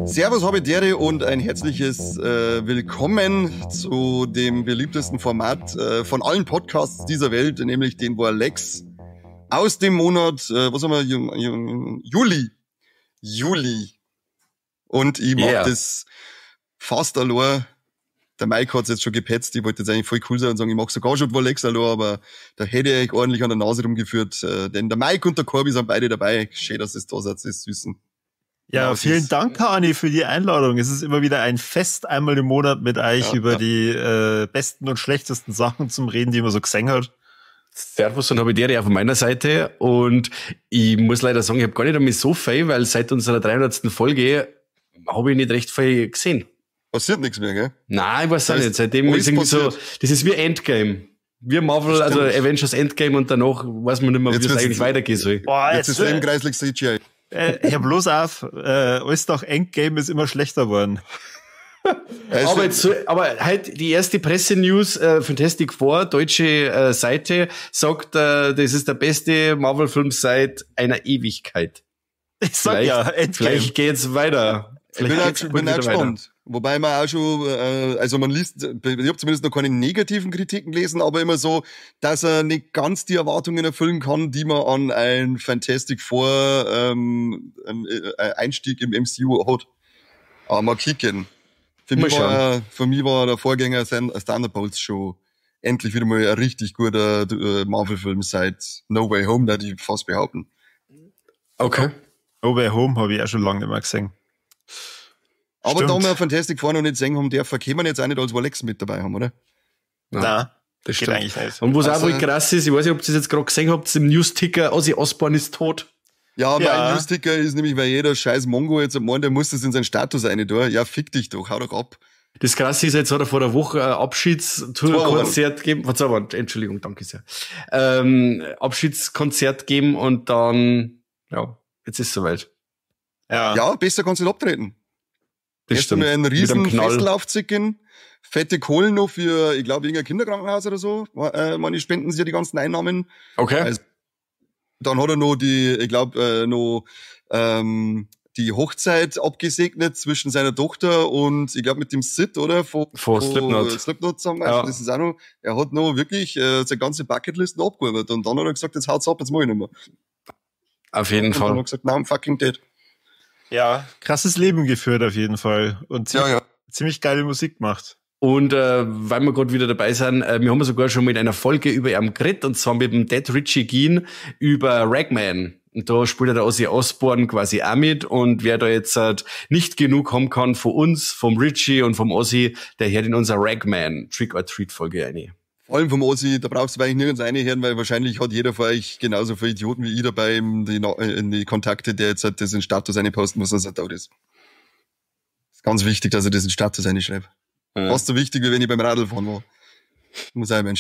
Servus Habitäre und ein herzliches Willkommen zu dem beliebtesten Format von allen Podcasts dieser Welt, nämlich den Warlex aus dem Monat, was haben wir, Juli. Und ich mach das fast allein. Der Mike hat's jetzt schon gepetzt, ich wollte jetzt eigentlich voll cool sein und sagen, ich mach sogar schon Warlex allein, aber da hätte ich euch ordentlich an der Nase rumgeführt, denn der Mike und der Corby sind beide dabei. Schön, dass es da seid, das ist Süßen. Ja, vielen Dank, Arni, für die Einladung. Es ist immer wieder ein Fest, einmal im Monat mit euch über die besten und schlechtesten Sachen zum Reden, die man so gesehen hat. Servus und Habitäre auch von meiner Seite. Und ich muss leider sagen, ich habe gar nicht einmal so viel, weil seit unserer 300. Folge habe ich nicht recht viel gesehen. Passiert nichts mehr, gell? Nein, ich weiß auch nicht. Seitdem ist irgendwie so, das ist wie Endgame. Wir Marvel, also Avengers Endgame und danach weiß man nicht mehr, wie es eigentlich weitergehen soll. Boah, jetzt ist im kreislich CGI. Hör bloß auf, alles nach Endgame ist immer schlechter geworden. aber halt die erste Pressenews, Fantastic Four, deutsche Seite, sagt, das ist der beste Marvel-Film seit einer Ewigkeit. Ich sag Endgame. Vielleicht geht's weiter. Ich bin auch gespannt. Wobei man auch schon, also man liest, ich habe zumindest noch keine negativen Kritiken gelesen, aber immer so, dass er nicht ganz die Erwartungen erfüllen kann, die man an ein Fantastic Four Einstieg im MCU hat. Aber mal kicken. Für mich war der Vorgänger Thunderbolts schon endlich wieder mal ein richtig guter Marvel-Film seit No Way Home, da die fast behaupten. Okay. No Way Home habe ich auch schon lange nicht mehr gesehen. Aber da wir Fantastic Four noch nicht sehen haben dürfen, können wir jetzt auch nicht als Warlex mit dabei haben, oder? Nein, das stimmt eigentlich nicht. Und was auch wohl krass ist, ich weiß nicht, ob ihr es jetzt gerade gesehen habt, im News-Ticker, Ozzy Osbourne ist tot. Ja, mein News-Ticker ist nämlich, weil jeder scheiß Mongo jetzt meint, der muss das in seinen Status rein tun. Ja, fick dich doch, hau doch ab. Das Krasse ist, jetzt hat er vor der Woche ein Abschiedskonzert gegeben. Entschuldigung, danke sehr. Abschiedskonzert gegeben und dann, jetzt ist es soweit. Ja, besser kannst du nicht abtreten. Das stimmt. Erst einmal einen riesen Festel aufzicken, fette Kohlen noch für, ich glaube, irgendein Kinderkrankenhaus oder so. Meine spenden sie ja die ganzen Einnahmen. Okay. Also, dann hat er noch die Hochzeit abgesegnet zwischen seiner Tochter und, ich glaube, mit dem Sid, oder? Von Slipknot zusammen. Ja. Das ist auch noch, er hat noch wirklich seine ganze Bucketlist noch abgearbeitet. Und dann hat er gesagt, jetzt haut's ab, jetzt mach ich nicht mehr. Auf jeden Fall. Und dann hat er gesagt, now I'm fucking dead. Ja, krasses Leben geführt auf jeden Fall. Und ziemlich geile Musik gemacht. Und weil wir gerade wieder dabei sind, wir haben sogar schon mit einer Folge über ihn geredet, und zwar mit dem Dead Richie Geen über Ragman. Und da spielt der Ozzy Osbourne quasi auch mit. Und wer da jetzt nicht genug haben kann von uns, vom Richie und vom Ozzy, der hört in unserer Ragman Trick-or-Treat-Folge rein. Vor allem vom Ozzy, da brauchst du eigentlich nirgends reinhören, weil wahrscheinlich hat jeder von euch genauso viele Idioten wie ich dabei in die Kontakte, der jetzt das in Status posten muss, dass er tot ist. Ist ganz wichtig, dass er das in Status schreibt. Fast so wichtig, wie wenn ich beim Radlfahren war. Muss auch in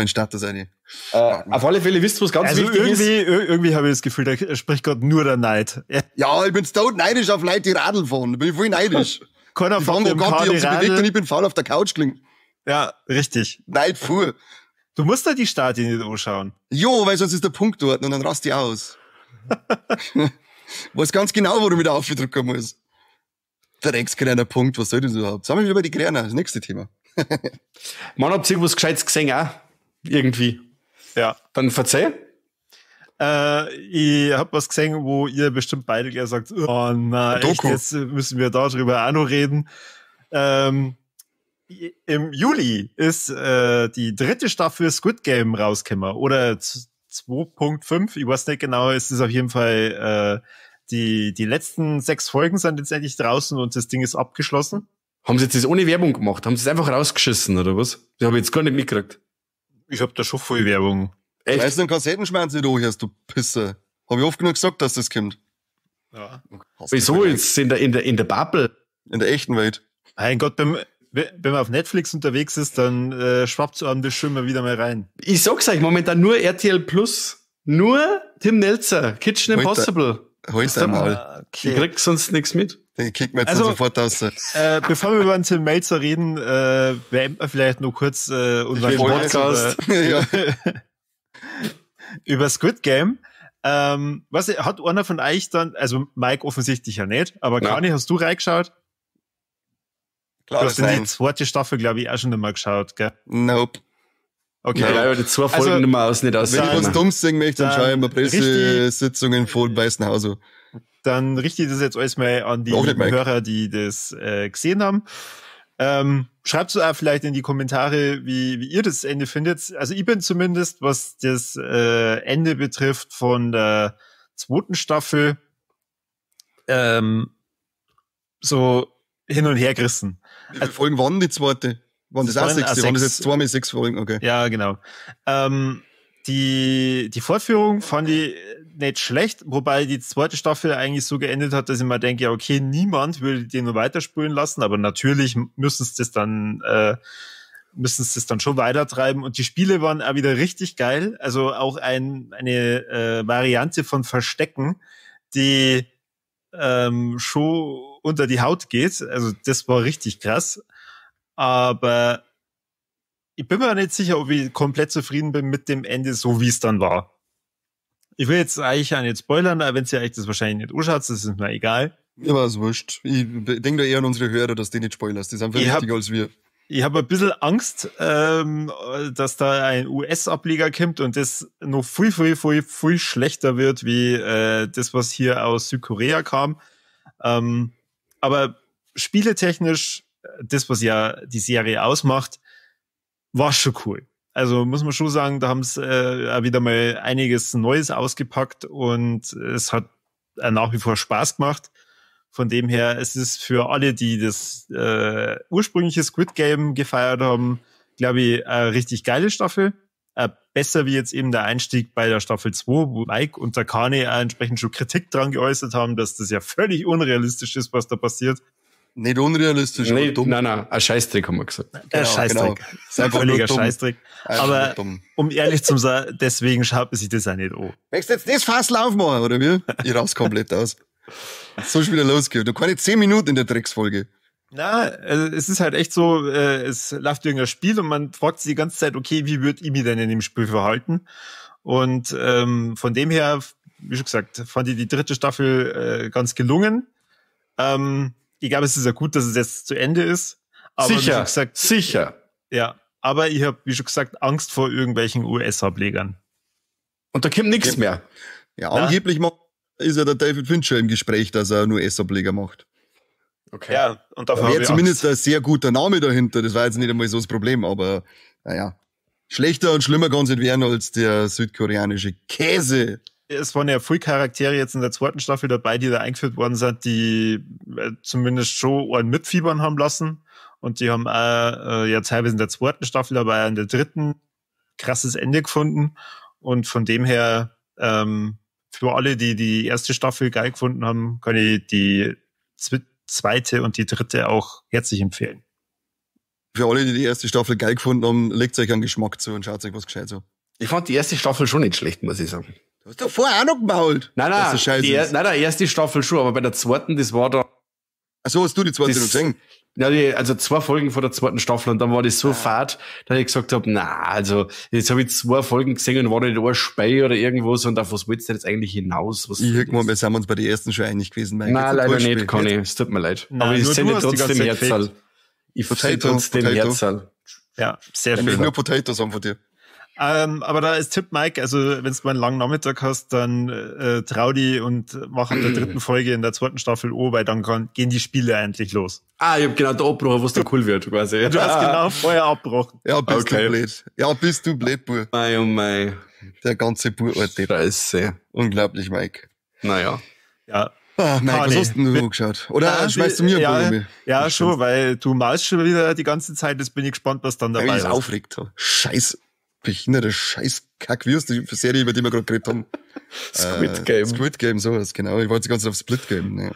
Status rein. Auf alle Fälle wisst ihr, was ganz wichtig ist. Irgendwie habe ich das Gefühl, da spricht gerade nur der Neid. Ja, ich bin tot neidisch auf Leute, die Radl fahren. Da bin ich voll neidisch. Keiner die fahren, wo Gott, die haben sich bewegt und ich bin faul auf der Couch gelegen. Ja, richtig. Neid fuhr. Du musst da die Stati nicht anschauen. Jo, weil sonst ist der Punkt dort und dann rast die aus. Weiß ganz genau, wo du wieder aufdrücken musst. Der Dreckskräner Punkt, was soll das überhaupt? Sagen wir über die Kräner, das nächste Thema. Mann, habt ihr was Gescheites gesehen auch? Irgendwie. Ja. Dann verzeih. Ich hab was gesehen, wo ihr bestimmt beide gleich sagt, oh nein, echt, jetzt müssen wir darüber auch noch reden. Im Juli ist die 3. Staffel Squid Game rausgekommen. Oder 2.5, ich weiß nicht genau, es ist auf jeden Fall die letzten 6 Folgen sind jetzt endlich draußen und das Ding ist abgeschlossen. Haben sie jetzt das ohne Werbung gemacht? Haben sie es einfach rausgeschissen, oder was? Das habe ich jetzt gar nicht mitgekriegt. Ich hab da schon voll Werbung. Echt? Weißt du, einen Kassettenschmerz nicht anhörst, du Pisser. Hab ich oft genug gesagt, dass das kommt. Ja. Wieso jetzt in der Bubble? In der echten Welt. Mein Gott, wenn man auf Netflix unterwegs ist, dann schwappt so an das schon mal wieder mal rein. Ich sag's euch, momentan nur RTL Plus. Nur Tim Melzer, Kitchen Impossible. Heute einmal. Ich krieg sonst nichts mit. Den kicken wir jetzt sofort aus. Bevor wir über den Tim Melzer reden, beenden wir vielleicht noch kurz unseren Podcast über Squid Game. Hat einer von euch dann, also Mike offensichtlich ja nicht, aber Kani, hast du reingeschaut? Klar, du hast in die zweite Staffel, glaube ich, auch schon einmal geschaut, gell? Nope. Okay. Ja, aber die 2 Folgen nicht mehr aus. Wenn ich was Dummes singen möchte, dann schaue ich mir Pressesitzungen vor dem Weißen Haus. Dann richte ich das jetzt alles mal an die Hörer, die das gesehen haben. Schreibt es auch vielleicht in die Kommentare, wie ihr das Ende findet. Also ich bin zumindest, was das Ende betrifft von der 2. Staffel, so hin und her gerissen. Wie viele Folgen waren die zweite? Waren das auch 6? Waren das jetzt 2 mit 6 Folgen? Okay. Ja, genau. Die Fortführung fand ich nicht schlecht, wobei die 2. Staffel eigentlich so geendet hat, dass ich mir denke, ja, okay, niemand würde den nur weiterspielen lassen, aber natürlich müssen sie das dann schon weitertreiben, und die Spiele waren auch wieder richtig geil, also auch eine Variante von Verstecken, die schon unter die Haut geht, also das war richtig krass, aber ich bin mir nicht sicher, ob ich komplett zufrieden bin mit dem Ende, so wie es dann war. Ich will jetzt eigentlich auch nicht spoilern, aber wenn ihr euch das wahrscheinlich nicht anschaut, das ist mir egal. Mir war es wurscht. Ich denke da eher an unsere Hörer, dass die nicht spoilerst. Die sind viel wichtiger als wir. Ich habe ein bisschen Angst, dass da ein US-Ableger kommt und das noch viel schlechter wird, wie das, was hier aus Südkorea kam. Aber spieletechnisch, das, was ja die Serie ausmacht, war schon cool. Also muss man schon sagen, da haben sie wieder mal einiges Neues ausgepackt und es hat nach wie vor Spaß gemacht. Von dem her, es ist für alle, die das ursprüngliche Squid Game gefeiert haben, glaube ich, eine richtig geile Staffel. Besser wie jetzt eben der Einstieg bei der Staffel 2, wo Mike und der Kane auch entsprechend schon Kritik dran geäußert haben, dass das ja völlig unrealistisch ist, was da passiert. Nicht unrealistisch, aber dumm. Nein, ein Scheißdreck haben wir gesagt. Ein Scheißdreck. Genau. Ist einfach völliger nur dumm. Scheißdreck. Aber um ehrlich zu sein, deswegen schaut man sich das auch nicht an. Möchtest du jetzt das Fass aufmachen, oder wie? Ich raus komplett aus. So schon wieder losgeht. Du kannst 10 Minuten in der Drecksfolge. Na, also es ist halt echt so, es läuft irgendein Spiel und man fragt sich die ganze Zeit, okay, wie würde ich mich denn in dem Spiel verhalten? Und von dem her, wie schon gesagt, fand ich die 3. Staffel ganz gelungen. Ich glaube, es ist ja gut, dass es jetzt zu Ende ist. Aber sicher, gesagt, sicher. Ja, aber ich habe, wie schon gesagt, Angst vor irgendwelchen US-Ablegern. Und da kommt nichts mehr. Ja, angeblich ist ja der David Fincher im Gespräch, dass er einen US-Ableger macht. Okay. Ja, und dafür wäre zumindest ein sehr guter Name dahinter. Das war jetzt nicht einmal so das Problem, aber naja. Schlechter und schlimmer kann es nicht werden als der südkoreanische Käse. Es waren ja viele Charaktere jetzt in der 2. Staffel dabei, die da eingeführt worden sind, die zumindest schon einen mitfiebern haben lassen. Und die haben auch ja teilweise in der 2. Staffel dabei, in der 3. krasses Ende gefunden. Und von dem her, für alle, die die 1. Staffel geil gefunden haben, kann ich die 2. und die 3. auch herzlich empfehlen. Für alle, die die 1. Staffel geil gefunden haben, legt euch einen Geschmack zu und schaut euch was gescheit so. Ich fand die 1. Staffel schon nicht schlecht, muss ich sagen. Du hast doch vorher auch noch gemault. Nein, die 1. Staffel schon, aber bei der 2. das war da. Ach so, hast du die 2. noch gesehen? Ja, also 2 Folgen von der 2. Staffel und dann war das so fad, dass ich gesagt habe, also jetzt habe ich 2 Folgen gesehen und war da nicht ein Spei oder irgendwas und auf was willst du jetzt eigentlich hinaus? Ich hätte mal, wir sind uns bei den ersten schon einig gewesen. Nein, leider nicht, Conny, es tut mir leid. Nein, aber ich sende trotzdem Herzal. Ich verstehe trotzdem Herzal. Ja, sehr schön. Ich schön. will nur Potatoes haben von dir. Aber da ist Tipp, Mike, also wenn du mal einen langen Nachmittag hast, dann trau die und mach in der 3. Folge in der 2. Staffel weil dann gehen die Spiele endlich los. Ich hab genau da abgebrochen, wo es da cool wird, quasi. Du hast genau vorher abgebrochen. Ja, bist du blöd. Ja, bist du blöd, Bub. Mei, oh mei. Der ganze Burort. Scheiße. Unglaublich, Mike. Naja. Ja. Ah, Mike, was hast denn du angeschaut? Oder schmeißt du mir ein Buch? Ja, schon, weil du malst schon wieder die ganze Zeit, jetzt bin ich gespannt, was dann dabei ist. Ich aufregt so. Scheiß behinderte Scheiß-Kack-Würste für Serie, über die wir gerade geredet haben. Squid Game. Squid Game, sowas, genau. Ich wollte die ganze Zeit auf Split Game. Ne.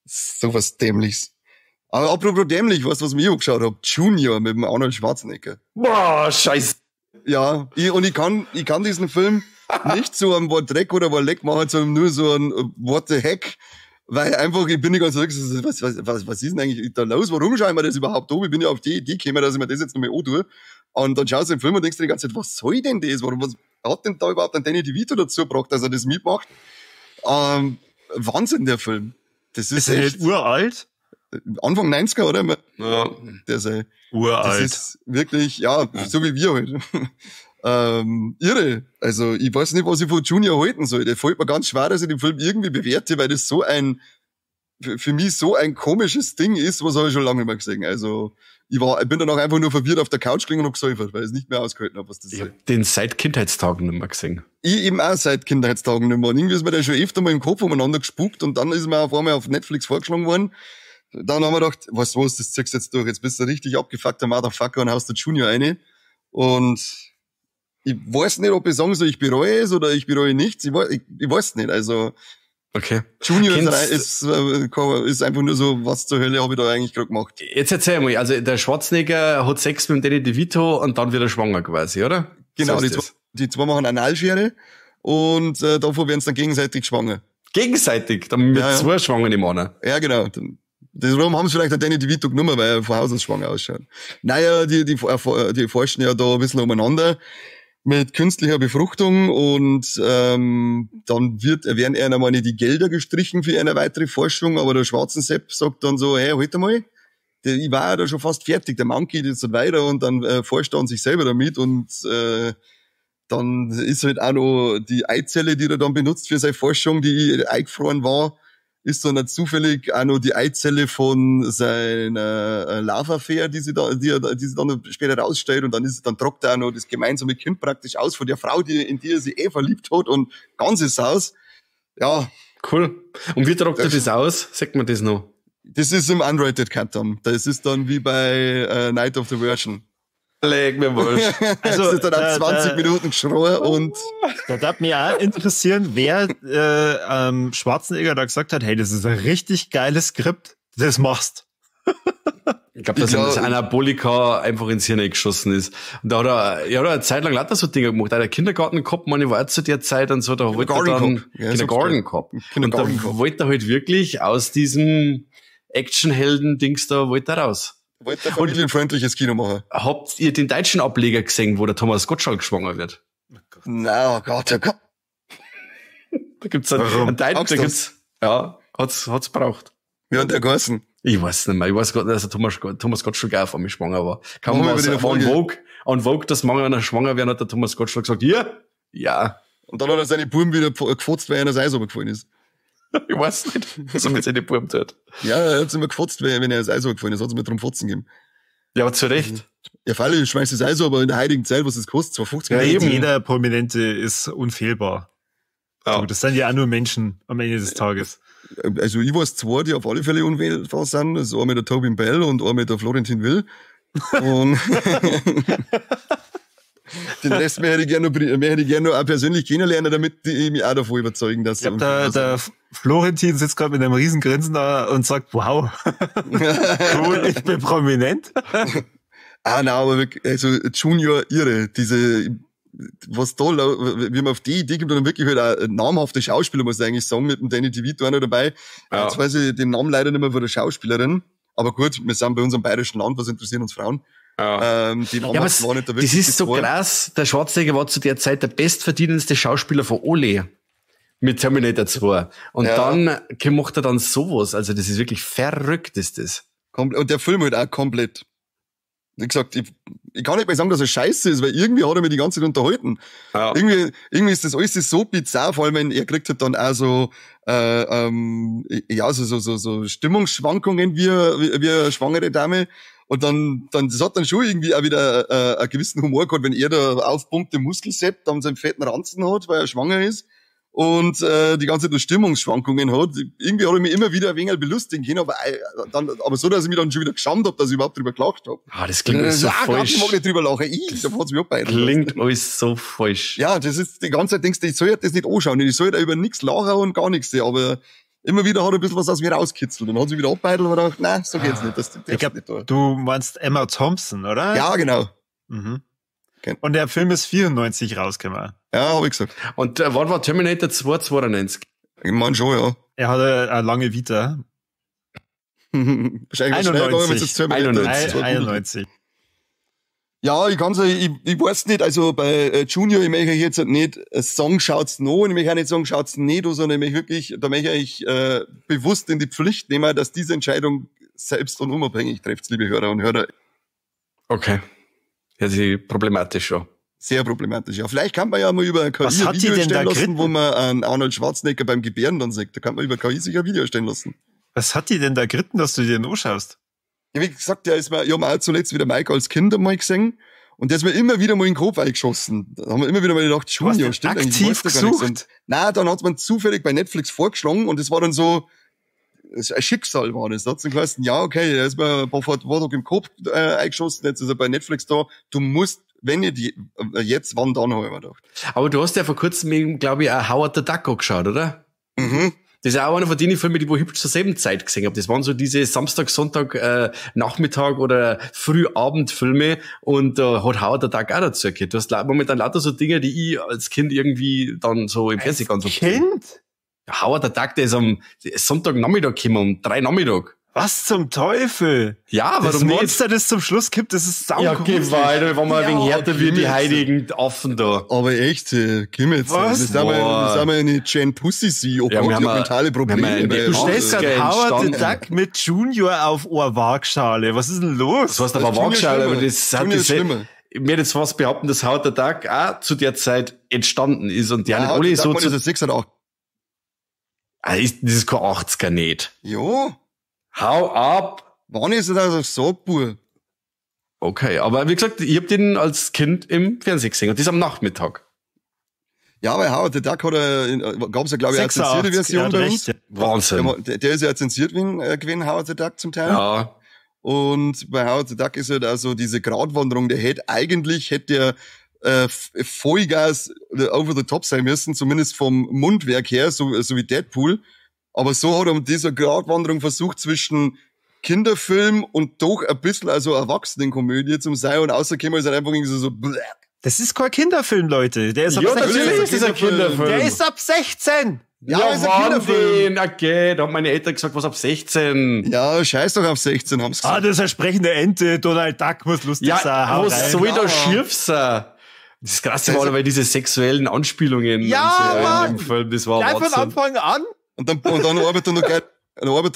Sowas Dämliches. Aber apropos dämlich, weißt du, was ich mir angeschaut habe? Junior mit dem Arnold Schwarzenegger. Boah, scheiße. Ja, ich kann diesen Film nicht so ein Wort Dreck oder Wort Leck machen, sondern nur so ein What the heck. Weil einfach, ich bin nicht ganz wirklich, was ist denn eigentlich da los? Warum schaue ich mir das überhaupt an? Ich bin ja auf die Idee gekommen, dass ich mir das jetzt nochmal antue. Und dann schaust du den Film und denkst dir die ganze Zeit, was soll denn das? Was hat denn da überhaupt einen Danny DeVito dazu gebracht, dass er das mitmacht? Wahnsinn, der Film. Das ist echt uralt. Anfang 90er, oder? Ja. Der sei. Uralt. Das ist wirklich, ja, so wie wir halt. Irre. Also, ich weiß nicht, was ich von Junior halten soll. Der fällt mir ganz schwer, dass ich den Film irgendwie bewerte, weil das für mich so ein komisches Ding ist, was habe ich schon lange nicht mehr gesehen. Also, ich bin danach einfach nur verwirrt auf der Couch gelegen und hab gesäufert, weil ich es nicht mehr ausgehalten habe, was das ist. Ich hab den seit Kindheitstagen nicht mehr gesehen. Ich eben auch seit Kindheitstagen nicht mehr. Und irgendwie ist mir der schon öfter mal im Kopf umeinander gespuckt und dann ist mir auf einmal auf Netflix vorgeschlagen worden. Dann haben wir gedacht, was, das ziehst du jetzt durch. Jetzt bist du richtig abgefuckter Motherfucker und haust der Junior rein. Und ich weiß nicht, ob ich sagen soll, ich bereue es oder ich bereue nichts. Ich weiß nicht. Also, Okay. Junior ist einfach nur so, was zur Hölle habe ich da eigentlich gerade gemacht. Jetzt erzähl mal, also der Schwarzenegger hat Sex mit dem Danny DeVito und dann wird er schwanger quasi, oder? Genau, So die zwei machen Analschere und davor werden sie dann gegenseitig schwanger. gegenseitig, dann mit zwei Schwangeren im einer. Ja, genau. Darum haben sie vielleicht auch Danny DeVito genommen, weil er von Haus aus schwanger ausschaut. Naja, die forschen ja da ein bisschen umeinander mit künstlicher Befruchtung und dann werden ihnen einmal nicht die Gelder gestrichen für eine weitere Forschung, aber der Schwarzensepp sagt dann so, hey, halt mal, ich war ja da schon fast fertig, der Mann geht jetzt weiter und dann forscht er an sich selber damit und dann ist halt auch noch die Eizelle, die er dann benutzt für seine Forschung, die eingefroren war, ist dann nicht zufällig auch noch die Eizelle von seiner Love-Affair, die sie dann später rausstellt und dann trockt er auch noch das gemeinsame Kind praktisch aus von der Frau, in die er sich verliebt hat und ganzes Haus. Ja. Cool. Und wie trockt er das aus? Sagt man das noch? Das ist im Unrated Cut dann. Das ist dann wie bei Night of the Virgin. Leg mir wurscht. Also, das ist dann auch 20 Minuten geschrien und... Da darf mich auch interessieren, wer Schwarzenegger da gesagt hat, hey, das ist ein richtig geiles Skript, das machst. Ich glaube, dass ihm das Anabolika einfach ins Hirn geschossen ist. Und da hat er eine Zeit lang lauter so Dinge gemacht. Er hat einen Kindergarten gehabt, ich war zu der Zeit und so, da wollte er dann Kindergarten gehabt. Und da wollte er halt wirklich aus diesem Actionhelden-Dings da, wollte er raus. Wollte ein familienfreundliches Kino machen. Habt ihr den deutschen Ableger gesehen, wo der Thomas Gottschalk schwanger wird? Na, oh Gott. Da gibt's einen deutschen, hat's braucht. Wie hat der geheißen? Ich weiß nicht mehr. Ich weiß gar nicht, dass der Thomas Gottschalk auch von mir schwanger war. Kann man mal an Vogue, dass manche schwanger werden, hat der Thomas Gottschalk gesagt, ja. Und dann hat er seine Buben wieder gefotzt, weil er in das Eis runtergefallen ist. Ich weiß nicht, was er mit seinen Buben tut. Ja, er hat immer gefotzt, wenn er ins Eis runtergefallen ist, hat es mir drum Fotzen gegeben. Ja, aber zu Recht. Ja, Falle, ich schmeiß das Eis, aber in der heutigen Zeit, was das kostet, 250 Ja, Euro. eben. Jeder Prominente ist unfehlbar. Ja. So, das sind ja auch nur Menschen am Ende des Tages. Also ich weiß zwei, die auf alle Fälle unwählbar sind. Das ist einmal der Tobin Bell und einmal der Florentin Will. Und den Rest möchte ich gerne noch auch persönlich kennenlernen, damit die mich auch davon überzeugen, dass ich glaub, der Florentin sitzt gerade mit einem riesen Grinsen da und sagt, wow, cool, ich bin prominent. Nein, aber wirklich, also Junior irre, was da, wie man auf die Idee kommt, und dann wirklich halt auch namhafte Schauspieler, muss ich eigentlich sagen, mit dem Danny DeVito auch noch dabei. Ja. Jetzt weiß ich den Namen leider nicht mehr von der Schauspielerin, aber gut, wir sind bei unserem bayerischen Land, was interessieren uns Frauen? Ja. Die Namen Ja, aber waren nicht da wirklich. das ist so geworden. krass. Der Schwarzenegger war zu der Zeit der bestverdienendste Schauspieler von Ole. Mit Terminator 2. Und dann macht er dann sowas. Also das ist wirklich verrückt, ist das. Und der Film halt auch komplett. Wie gesagt, ich kann nicht mehr sagen, dass er scheiße ist, weil irgendwie hat er mich die ganze Zeit unterhalten. Ja. Irgendwie ist das alles so bizarr, vor allem wenn er kriegt halt dann auch so, so Stimmungsschwankungen wie eine schwangere Dame. Und dann, das hat dann schon irgendwie auch wieder einen gewissen Humor gehabt, wenn er da aufpumpte Muskelsepp dann seinen fetten Ranzen hat, weil er schwanger ist. Und die ganze Zeit Stimmungsschwankungen hat. Irgendwie habe ich mich immer wieder ein wenig belustigen können, aber so, dass ich mich dann schon wieder geschämt habe, dass ich überhaupt drüber gelacht habe. Das klingt alles so falsch. Ich mag nicht drüber lachen. Da hat's mich abbeiden. Klingt alles so falsch. Ja, das ist die ganze Zeit, denkst du, ich soll das nicht anschauen. Ich soll da über nichts lachen und gar nichts. Aber immer wieder hat er ein bisschen was aus mir rauskitzelt. Und dann hat sie wieder abbeidelt und gedacht, nein, so geht's nicht. Das ich glaube, du meinst Emma Thompson, oder? Ja, genau. Mhm. Und der Film ist 94 rausgekommen. Ja, habe ich gesagt. Und wann war Terminator 2, 92? Ich meine schon, ja. Er hatte eine lange Vita. Wahrscheinlich 91. 91. Ja, ich weiß nicht, also bei Junior, ich möchte jetzt nicht sagen, schaut's noch, ich möchte auch nicht sagen, schaut's nicht, sondern ich möchte wirklich, da möchte ich bewusst in die Pflicht nehmen, dass diese Entscheidung selbst und unabhängig trifft, liebe Hörer und Hörer. Okay. Ja, sie problematisch schon. Sehr problematisch, ja. Vielleicht kann man ja mal über KI ein Video stellen lassen, wo man einen Arnold Schwarzenegger beim Gebären dann sieht. Da kann man über KI sich ein Video stellen lassen. Was hat die denn da geritten, dass du dir den anschaust? Ja, wie gesagt, ich habe auch zuletzt wieder Mike als Kind einmal gesehen. Und der ist mir immer wieder mal in den Kopf eingeschossen. Da haben wir immer wieder mal gedacht, Junior, stimmt eigentlich. Aktiv gesucht? Nein, dann hat's man zufällig bei Netflix vorgeschlagen und es war dann so, ein Schicksal war das. Da hat's dann geheißen, ja, okay, der ist mir ein paar Tage im Kopf eingeschossen, jetzt ist er bei Netflix da. Du musst, wenn ihr jetzt, wann dann, habe ich mir gedacht. Aber du hast ja vor kurzem, glaube ich, auch Howard the Duck geschaut, oder? Mhm. Das ist auch einer von den Filmen, die ich zur selben Zeit gesehen habe. Das waren so diese Samstag, Sonntag, Nachmittag oder Frühabendfilme und hat Howard the Duck auch dazu gehört. Du hast momentan lauter so Dinge, die ich als Kind irgendwie dann so im Fernsehen ganz oft Kind? Howard the Duck, der ist am Sonntagnachmittag gekommen, um 3 Nachmittag. Was zum Teufel? Ja, das warum Monster, nicht? das zum Schluss gibt, das ist sau Ja, geh weiter, wenn man ein wenig härter wie die heiligen Affen da. Aber echt, Kim jetzt. Was? Das sind wir eine Jane Pussy sie. Oh Ja, Gott, wir die haben hat mentale Probleme. wir haben Du stellst Ja, gerade Howard the entstanden. Duck mit Junior auf eine Waagschale. Was ist denn los? Das heißt aber Junior Waagschale, schlimmer. aber das hat Junior das, schlimmer. ich werde jetzt was behaupten, dass Howard the Duck auch zu der Zeit entstanden ist und die haben Ja, alle so das zu, ist 6 oder 8. das ist kein 80er nicht. Ja. Hau ab! Wann ist er da so, Bub? Okay, aber wie gesagt, ich hab den als Kind im Fernsehen gesehen und das am Nachmittag. Ja, weil Howard the Duck gab's ja, glaube ich, eine zensierte Version bei uns. Wahnsinn. Der ist ja zensiert gewesen, Howard the Duck zum Teil. Ja. Und bei Howard the Duck ist halt also diese Gratwanderung, der hätte der Vollgas over the top sein müssen, zumindest vom Mundwerk her, so wie Deadpool. Aber so hat er mit dieser Gratwanderung versucht zwischen Kinderfilm und doch ein bisschen also Erwachsenenkomödie zum sein und außergekommen ist halt einfach irgendwie so Das ist kein Kinderfilm, Leute. Der ist ab Ja, 16. natürlich ist das ein Kinderfilm. Der ist ab 16. Ja, ist ein Kinderfilm. Okay, da haben meine Eltern gesagt, was ab 16. Ja, scheiß doch auf 16, haben's gesagt. Ah, das ist eine sprechende Ente. Donald Duck muss lustig sein. Ja, Hau was rein. soll da schief sein? Das Krasse war, weil diese sexuellen Anspielungen Ja, und so Mann. in dem Film, das war Gleich von Wahnsinn. Anfang an. Und dann arbeitet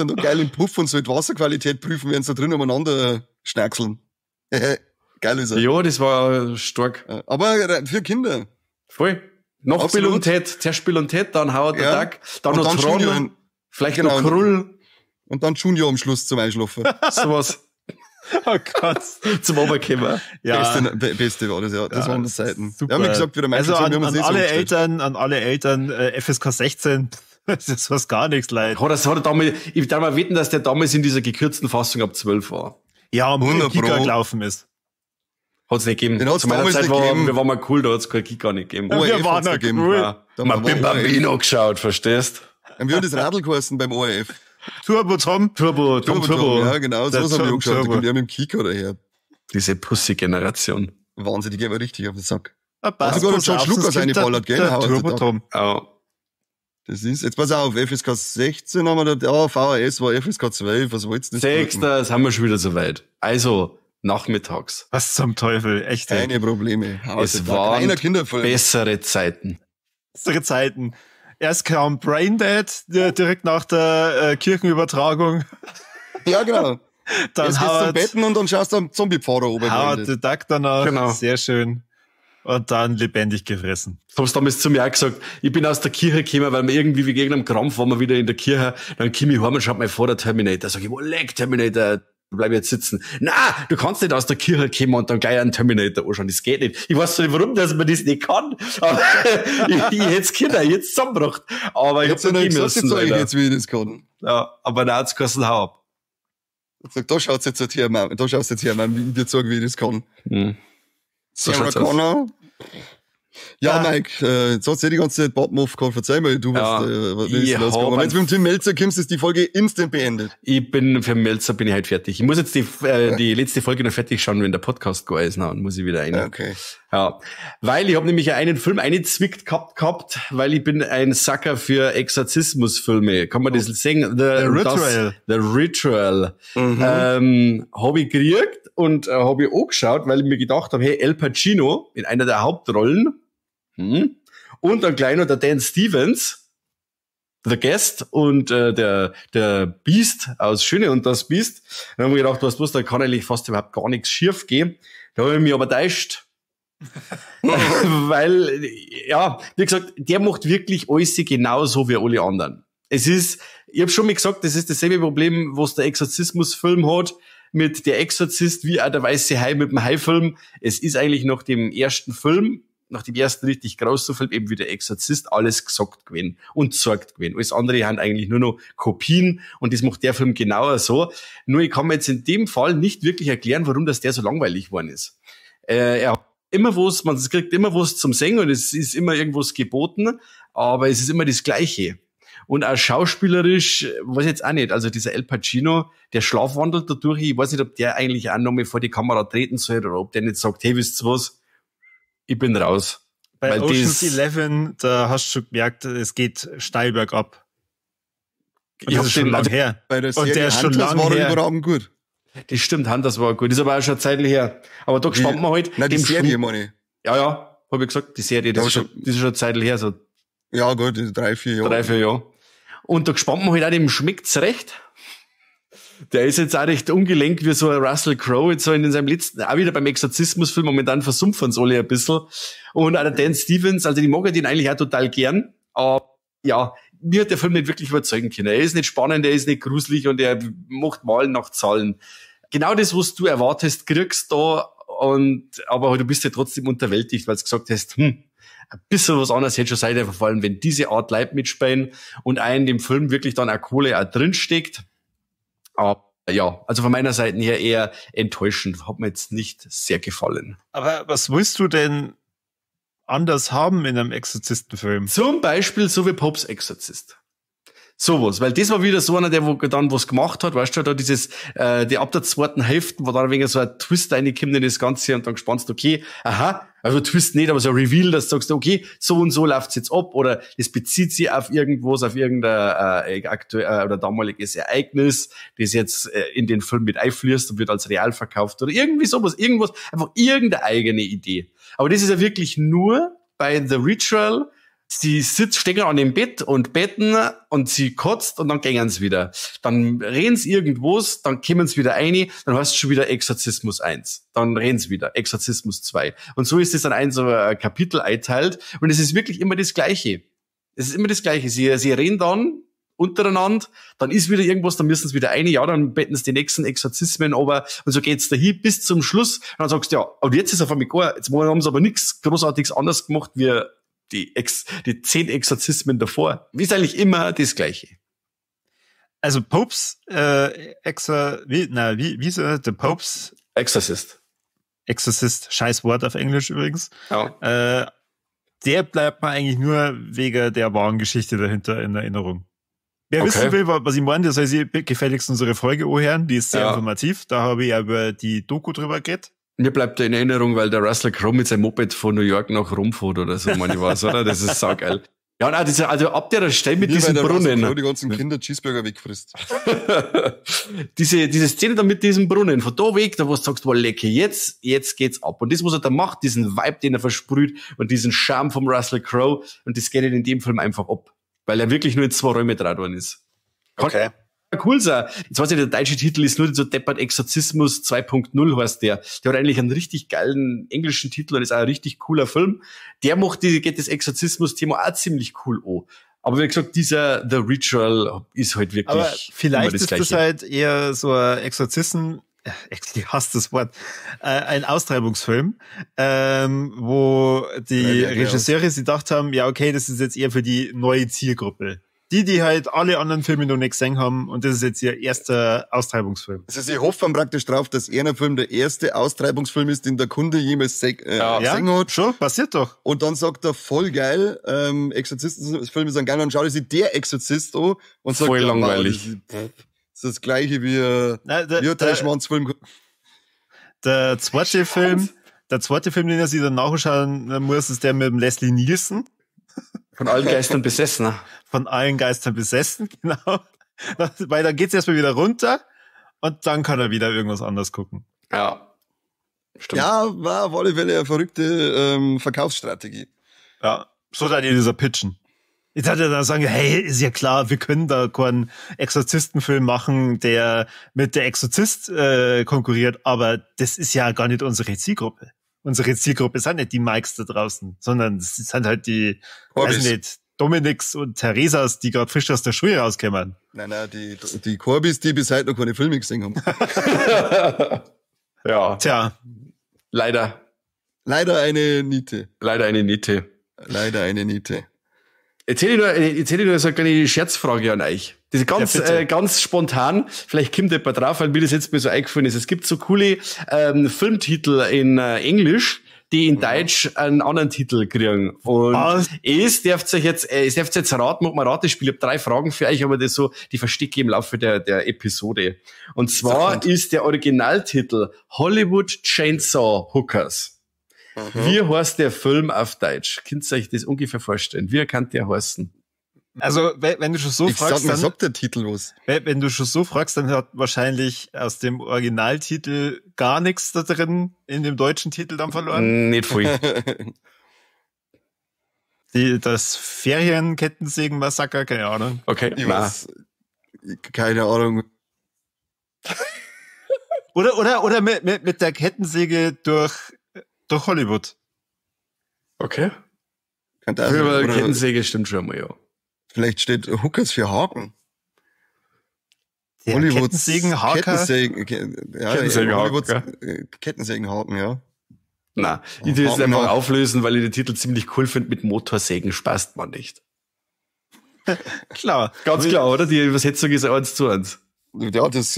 er noch geil im Puff und soll die Wasserqualität prüfen, während sie da drin umeinander schnackseln. Geil ist er. Ja, das war stark. Aber für Kinder. Voll. Noch Absolut. Bill und Ted, zuerst Bill und Ted, dann Howard the Ja. Duck, dann Und noch dann Tron, Junior. vielleicht Genau. noch Krull, Und dann Junior am Schluss zum Einschlafen. sowas Oh Gott. zum Oberkämmer. Ja. Beste war das, ja. Das Ja, waren die Zeiten. super. Wir haben ja gesagt, wieder Also wir haben an uns eh so alle Eltern, FSK 16, das ist was gar nichts leid. Hat er damals, ich darf mal wetten, dass der damals in dieser gekürzten Fassung ab 12 war. Ja, und 100 Kika Pro. gelaufen ist. Hat's nicht gegeben. Den hat's Zu meiner damals Zeit nicht war, gegeben. wir waren mal cool, da hat's kein Kick nicht gegeben. ORF Wir waren hat's ja gegeben. cool. Ja. Da Man war bin ORF. Bambino geschaut, verstehst? Wir haben das Radl geheißen beim ORF. Turbo Tom. Turbo. Ja, genau, Der so haben wir Turbo. geschaut. Da kommt ja mit dem Kicker daher. Diese Pussy-Generation. Wahnsinn, die gehen aber richtig auf den Sack. Ah, Also sogar der George Lucas reingeballert, gell? Der Howard the Turbo Duck. Tom. Ja. Das ist, jetzt pass auf, FSK 16 haben wir da, VHS war FSK 12, was wollt's denn? Sechster, jetzt haben wir schon wieder soweit. Also, nachmittags. Was zum Teufel, echt. ey. Keine Probleme. Es waren Kleiner Kinderfilm. bessere Zeiten. Bessere Zeiten. Erst kam Braindead direkt nach der Kirchenübertragung. Ja, genau. Dann Jetzt gehst du zum Howard, Betten und dann schaust du am Zombie-Pfarrer oben. Howard the Duck danach. Genau. Sehr schön. Und dann lebendig gefressen. Du hast damals zu mir auch gesagt, ich bin aus der Kirche gekommen, weil wir irgendwie wie gegen einem Krampf waren wir wieder in der Kirche. Dann komme ich heim und schaut mir vor der Terminator. Sag ich, wo leck Terminator? Bleib jetzt sitzen. Na, du kannst nicht aus der Kirche kommen und dann gleich einen Terminator anschauen. Das geht nicht. Ich weiß nicht, warum, dass man das nicht kann. Aber ich hätte es Kinder jetzt zusammengebracht. Aber ich Jetzt hab's habe ich nicht gesagt, jetzt sag ich jetzt, wie ich das kann. Ja, aber nein, hat's geheißen, hau ab. Ich sag, da schaut's jetzt her, Mann. Da schaust jetzt her, Mann, wie ich dir sage, wie ich das kann. So Sarah schaut's aus. Connor. Ja, Mike, jetzt hast du ja die ganze Zeit Botmuff gehabt. Verzeih mal, du was willst du losgegangen. Wenn du mit dem Tim Melzer kommst, ist die Folge instant beendet. Für Melzer bin ich halt fertig. Ich muss jetzt die letzte Folge noch fertig schauen, wenn der Podcast gar ist, dann muss ich wieder rein. Okay. Ja, weil ich habe nämlich einen Film eingezwickt gehabt, weil ich bin ein Sucker für Exorzismusfilme. Kann man das sehen? The Ritual. The Ritual. Habe ich gekriegt und habe ich angeschaut, weil ich mir gedacht habe, hey, Al Pacino in einer der Hauptrollen und dann gleich noch der Dan Stevens, The Guest und der Beast aus Schöne und das Beast. Dann habe ich gedacht, was bloß, da kann eigentlich fast überhaupt gar nichts schief gehen. Da habe ich mich aber täuscht. Weil, ja, wie gesagt, der macht wirklich alles genauso wie alle anderen. Ich habe schon mal gesagt, das ist dasselbe Problem, was der Exorzismusfilm hat, mit der Exorzist wie auch der Weiße Hai mit dem Hai-Film. Es ist eigentlich nach dem ersten richtig großen Film, eben wie der Exorzist, alles gesagt gewesen und gezeigt gewesen. Alles andere haben eigentlich nur noch Kopien und das macht der Film genauer so. Nur ich kann mir jetzt in dem Fall nicht wirklich erklären, warum der so langweilig geworden ist. Er hat immer was, man kriegt immer was zum Singen und es ist immer irgendwas geboten, aber es ist immer das Gleiche. Und auch schauspielerisch, weiß ich jetzt auch nicht, also dieser Al Pacino, der schlafwandelt dadurch, ich weiß nicht, ob der eigentlich auch noch mal vor die Kamera treten soll oder ob der nicht sagt, hey, wisst ihr was, ich bin raus. Bei Weil Ocean's 11, da hast du schon gemerkt, es geht steil bergab. Und das ist schon lang her. Bei der Serie und der ist schon Hunters lang war er her. überragend gut. Das stimmt, Hunters war gut. Das ist aber auch schon eine Zeit her. Aber da gespannt man halt. Nein, die Serie, meine ich. Ja, hab ich gesagt, die Serie, das ist schon eine Zeit her, so ja, gut, 3-4 Jahre. 3-4 Jahre. Und da gespannt man halt auch, dem schmeckt's recht. Der ist jetzt auch recht ungelenkt wie so ein Russell Crowe, jetzt so in seinem letzten, auch wieder beim Exorzismusfilm, momentan versumpfen sie alle ein bisschen. Und auch der Dan Stevens, also die mag ich den eigentlich auch total gern. Aber ja, mir hat der Film nicht wirklich überzeugen können. Er ist nicht spannend, er ist nicht gruselig und er macht Malen nach Zahlen. Genau das, was du erwartest, kriegst da aber du bist ja trotzdem unterwältigt, weil du gesagt hast, ein bisschen was anderes hätte schon sein, vor allem wenn diese Art Leute mitspielen und auch in dem Film wirklich dann auch Kohle auch drinsteckt. Aber ja, also von meiner Seite her eher enttäuschend. Hat mir jetzt nicht sehr gefallen. Aber was willst du denn anders haben in einem Exorzistenfilm? Zum Beispiel so wie Popes Exorzist. Sowas, weil das war wieder so einer, der wo dann was gemacht hat, weißt du, da dieses, die ab der zweiten Hälfte, wo dann ein wenig so ein Twist reinkommt in das Ganze und dann gespannst, okay, also Twist nicht, aber so ein Reveal, dass du sagst, okay, so und so läuft's jetzt ab oder es bezieht sich auf irgendwas, auf irgendein aktuell oder damaliges Ereignis, das jetzt in den Film mit einfließt und wird als real verkauft oder irgendwie sowas, einfach irgendeine eigene Idee. Aber das ist ja wirklich nur bei The Ritual. Sie stecken an dem Bett und betten und sie kotzt und dann gehen sie wieder. Dann reden sie irgendwas, dann kommen sie wieder rein, dann heißt es schon wieder Exorzismus 1. Dann reden sie wieder, Exorzismus 2. Und so ist es dann ein so ein Kapitel einteilt und es ist wirklich immer das Gleiche. Es ist immer das Gleiche. Sie reden dann untereinander, dann ist wieder irgendwas, dann müssen sie wieder rein, ja, dann betten sie die nächsten Exorzismen aber und so geht's dahin bis zum Schluss. Und dann sagst du, ja, und jetzt ist auf einmal gar, jetzt haben sie aber nichts Großartiges anders gemacht wie die 10 Exorzismen davor. Ist eigentlich immer das Gleiche. Also Popes wie ist er? The Popes Exorcist. Exorcist, scheiß Wort auf Englisch übrigens. Ja. Der bleibt mir eigentlich nur wegen der wahren Geschichte dahinter in Erinnerung. Wer wissen will, was ich meine, der soll sich gefälligst unsere Folge anhören, die ist sehr informativ. Da habe ich ja über die Doku drüber geredet. Mir bleibt da in Erinnerung, weil der Russell Crowe mit seinem Moped von New York nach Rom fährt oder so, meine ich was, oder? Das ist saugeil. Ja, nein, also ab der Stelle mit diesem Brunnen. Crowe die ganzen Kinder Cheeseburger wegfrisst. diese Szene da mit diesem Brunnen, von da weg, da wo du sagst, wow, lecker, jetzt geht's ab. Und das, was er da macht, diesen Vibe, den er versprüht und diesen Charme vom Russell Crowe, und das geht in dem Film einfach ab. Weil er wirklich nur in 2 Räume draht worden ist. Okay. Cool sein. Jetzt weiß ich, der deutsche Titel ist nur so deppert Exorzismus 2.0 heißt der. Der hat eigentlich einen richtig geilen englischen Titel und ist auch ein richtig cooler Film. Der geht das Exorzismus-Thema auch ziemlich cool an. Aber wie gesagt, dieser The Ritual ist halt wirklich. Aber vielleicht das ist das halt eher so ein Exorzisten, ich hasse das Wort, ein Austreibungsfilm, wo die Regisseure sich gedacht haben, ja okay, das ist jetzt eher für die neue Zielgruppe. die halt alle anderen Filme noch nicht gesehen haben und das ist jetzt ihr erster Austreibungsfilm. Also sie hoffen praktisch drauf, dass einer Film der erste Austreibungsfilm ist, den der Kunde jemals gesehen hat. Schon, passiert doch. Und dann sagt er, voll geil, Exorzistenfilme sind geil, und schaut sich der Exorzist an und sagt, voll langweilig. Das ist das gleiche wie der Schwanzfilm. Der zweite Film, den er sich dann nachschauen muss, ist der mit dem Leslie Nielsen. Von allen Geistern besessen. Von allen Geistern besessen, genau. Weil dann geht's erstmal wieder runter und dann kann er wieder irgendwas anderes gucken. Ja. Stimmt. Ja, war auf alle Fälle eine verrückte Verkaufsstrategie. Ja, so dann dieser Pitchen. Jetzt hat er dann sagen, hey, ist ja klar, wir können da keinen Exorzistenfilm machen, der mit der Exorzist konkurriert, aber das ist ja gar nicht unsere Zielgruppe. Unsere Zielgruppe sind nicht die Mikes da draußen, sondern es sind halt die, weiß nicht, Dominiks und Theresas, die gerade frisch aus der Schule rauskommen. Nein, die Corbis, die bis heute noch keine Filme gesehen haben. Ja. Tja. Leider eine Niete. Erzähl ich nur so eine kleine Scherzfrage an euch. Das ist ganz spontan. Vielleicht kommt jemand drauf, weil mir das jetzt mal so eingefallen ist. Es gibt so coole Filmtitel in Englisch, die in Deutsch einen anderen Titel kriegen. Und ich darf euch jetzt raten, ob man Ratespiel. Ich habe 3 Fragen für euch, aber das so, die verstecke ich im Laufe der Episode. Und zwar ist der Originaltitel Hollywood Chainsaw Hookers. Wie heißt der Film auf Deutsch? Könnt ihr euch das ungefähr vorstellen? Wie kann der heißen? Also, wenn du schon so fragst, dann sagt der Titel was. Wenn du schon so fragst, dann hat wahrscheinlich aus dem Originaltitel gar nichts da drin in dem deutschen Titel dann verloren. Nicht viel. Das Ferienkettensägen-Massaker, keine Ahnung. Okay, keine Ahnung. Oder mit der Kettensäge durch Hollywood. Okay. Oder Kettensäge stimmt schon mal, ja. Vielleicht steht Hookers für Haken. Der Kettensägenhaken. Kettensägenhaken, ja. Na, ich will es einfach auflösen, weil ich den Titel ziemlich cool finde. Mit Motorsägen spaßt man nicht. Klar. Ganz klar, oder? Die Übersetzung ist 1:1. Ja, das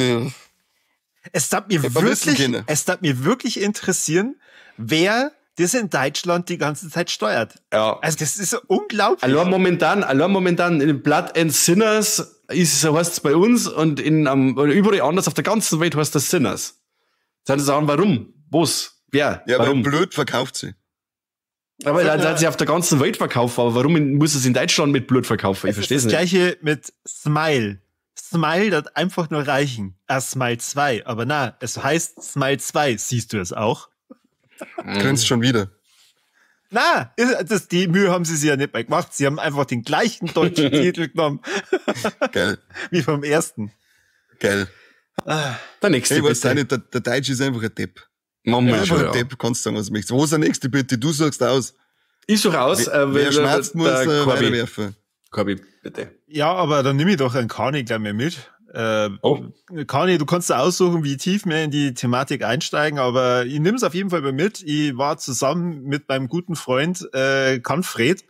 Es darf mir wirklich interessieren, wer das in Deutschland die ganze Zeit steuert. Ja. Also das ist unglaublich. Allein momentan in Blood and Sinners so heißt es bei uns und überall anders auf der ganzen Welt heißt das Sinners. Sollen Sie sagen, warum? Was? Wer? Ja, warum? weil blöd verkauft sie. Aber dann hat sie auf der ganzen Welt verkaufen, aber warum muss es in Deutschland mit Blut verkaufen? Ich verstehe es nicht. Das gleiche mit Smile. Smile wird einfach nur reichen. Smile 2, aber na, es heißt Smile 2. Siehst du es auch? Grinst schon wieder. Na, die Mühe haben sie sich ja nicht mehr gemacht. Sie haben einfach den gleichen deutschen Titel genommen. Geil. Wie vom ersten. Geil. Der nächste, ich weiß bitte. nicht, der Deutsche ist einfach ein Depp. Moment, Einfach schon, ein ja. Depp, kannst du sagen, was du möchtest. Wo ist der nächste, bitte? Du sagst aus. Ich suche aus, Wer schmerzt, muss Corby. weiterwerfen. Corby, bitte. Ja, aber dann nehme ich doch einen Kani gleich mehr mit. Kani, du kannst da aussuchen, wie tief wir in die Thematik einsteigen, aber ich nehme es auf jeden Fall mal mit. Ich war zusammen mit meinem guten Freund Kanfred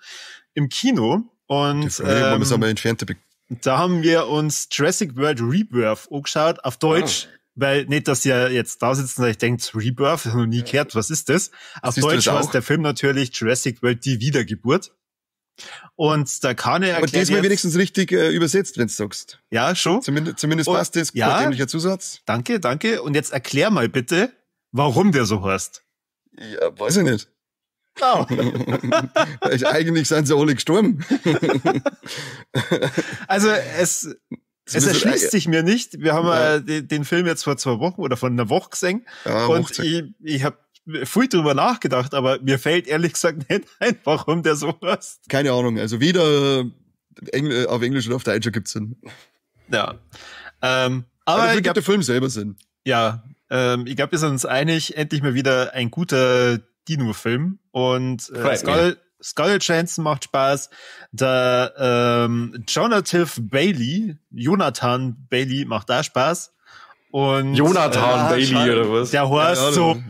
im Kino und da haben wir uns Jurassic World Rebirth angeschaut, auf Deutsch, weil nicht, dass ihr jetzt da sitzen und ich denkt, Rebirth, noch nie gehört, was ist das? Auf Deutsch heißt der Film natürlich Jurassic World die Wiedergeburt. Und da kann er erklären. Und diesmal wenigstens richtig übersetzt, wenn du sagst. Ja, schon. Zumindest passt das. Ja. Dämlicher Zusatz. Danke. Und jetzt erklär mal bitte, warum der so heißt. Ja, weiß ich nicht. Oh. Eigentlich sind sie alle gestorben. Also es erschließt sich mir nicht. Wir haben den Film jetzt vor 2 Wochen oder vor einer Woche gesehen. Ja, und ich habe viel drüber nachgedacht, aber mir fällt ehrlich gesagt nicht ein, warum der so heißt. Keine Ahnung. Also weder auf Englisch oder auf Deutsch gibt's Sinn. Ja. Aber ich glaube, der Film selber Sinn. Ja. Ich glaube, wir sind uns einig, endlich mal wieder ein guter Dino-Film. Und Skull Jansen macht Spaß. Der Jonathan Bailey macht da Spaß. Und Jonathan Bailey oder was? Der heißt so.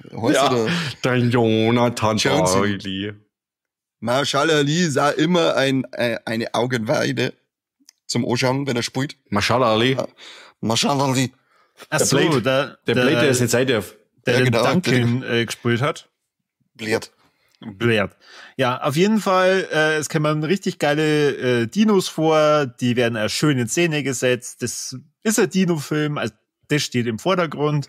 Der Jonathan Jonesy. Bailey. Marshall Ali sah immer eine Augenweide. zum Anschauen, wenn er spielt. Mashallah Ali. Mashallah Ali. Ach so, Der Blade, der ist nicht Zeit darf. der Ja, den genau, Duncan gespielt hat. Blöd. Blair. Ja, auf jeden Fall, es kommen richtig geile Dinos vor, die werden auch schön in Szene gesetzt. Das ist ein Dino-Film, also das steht im Vordergrund.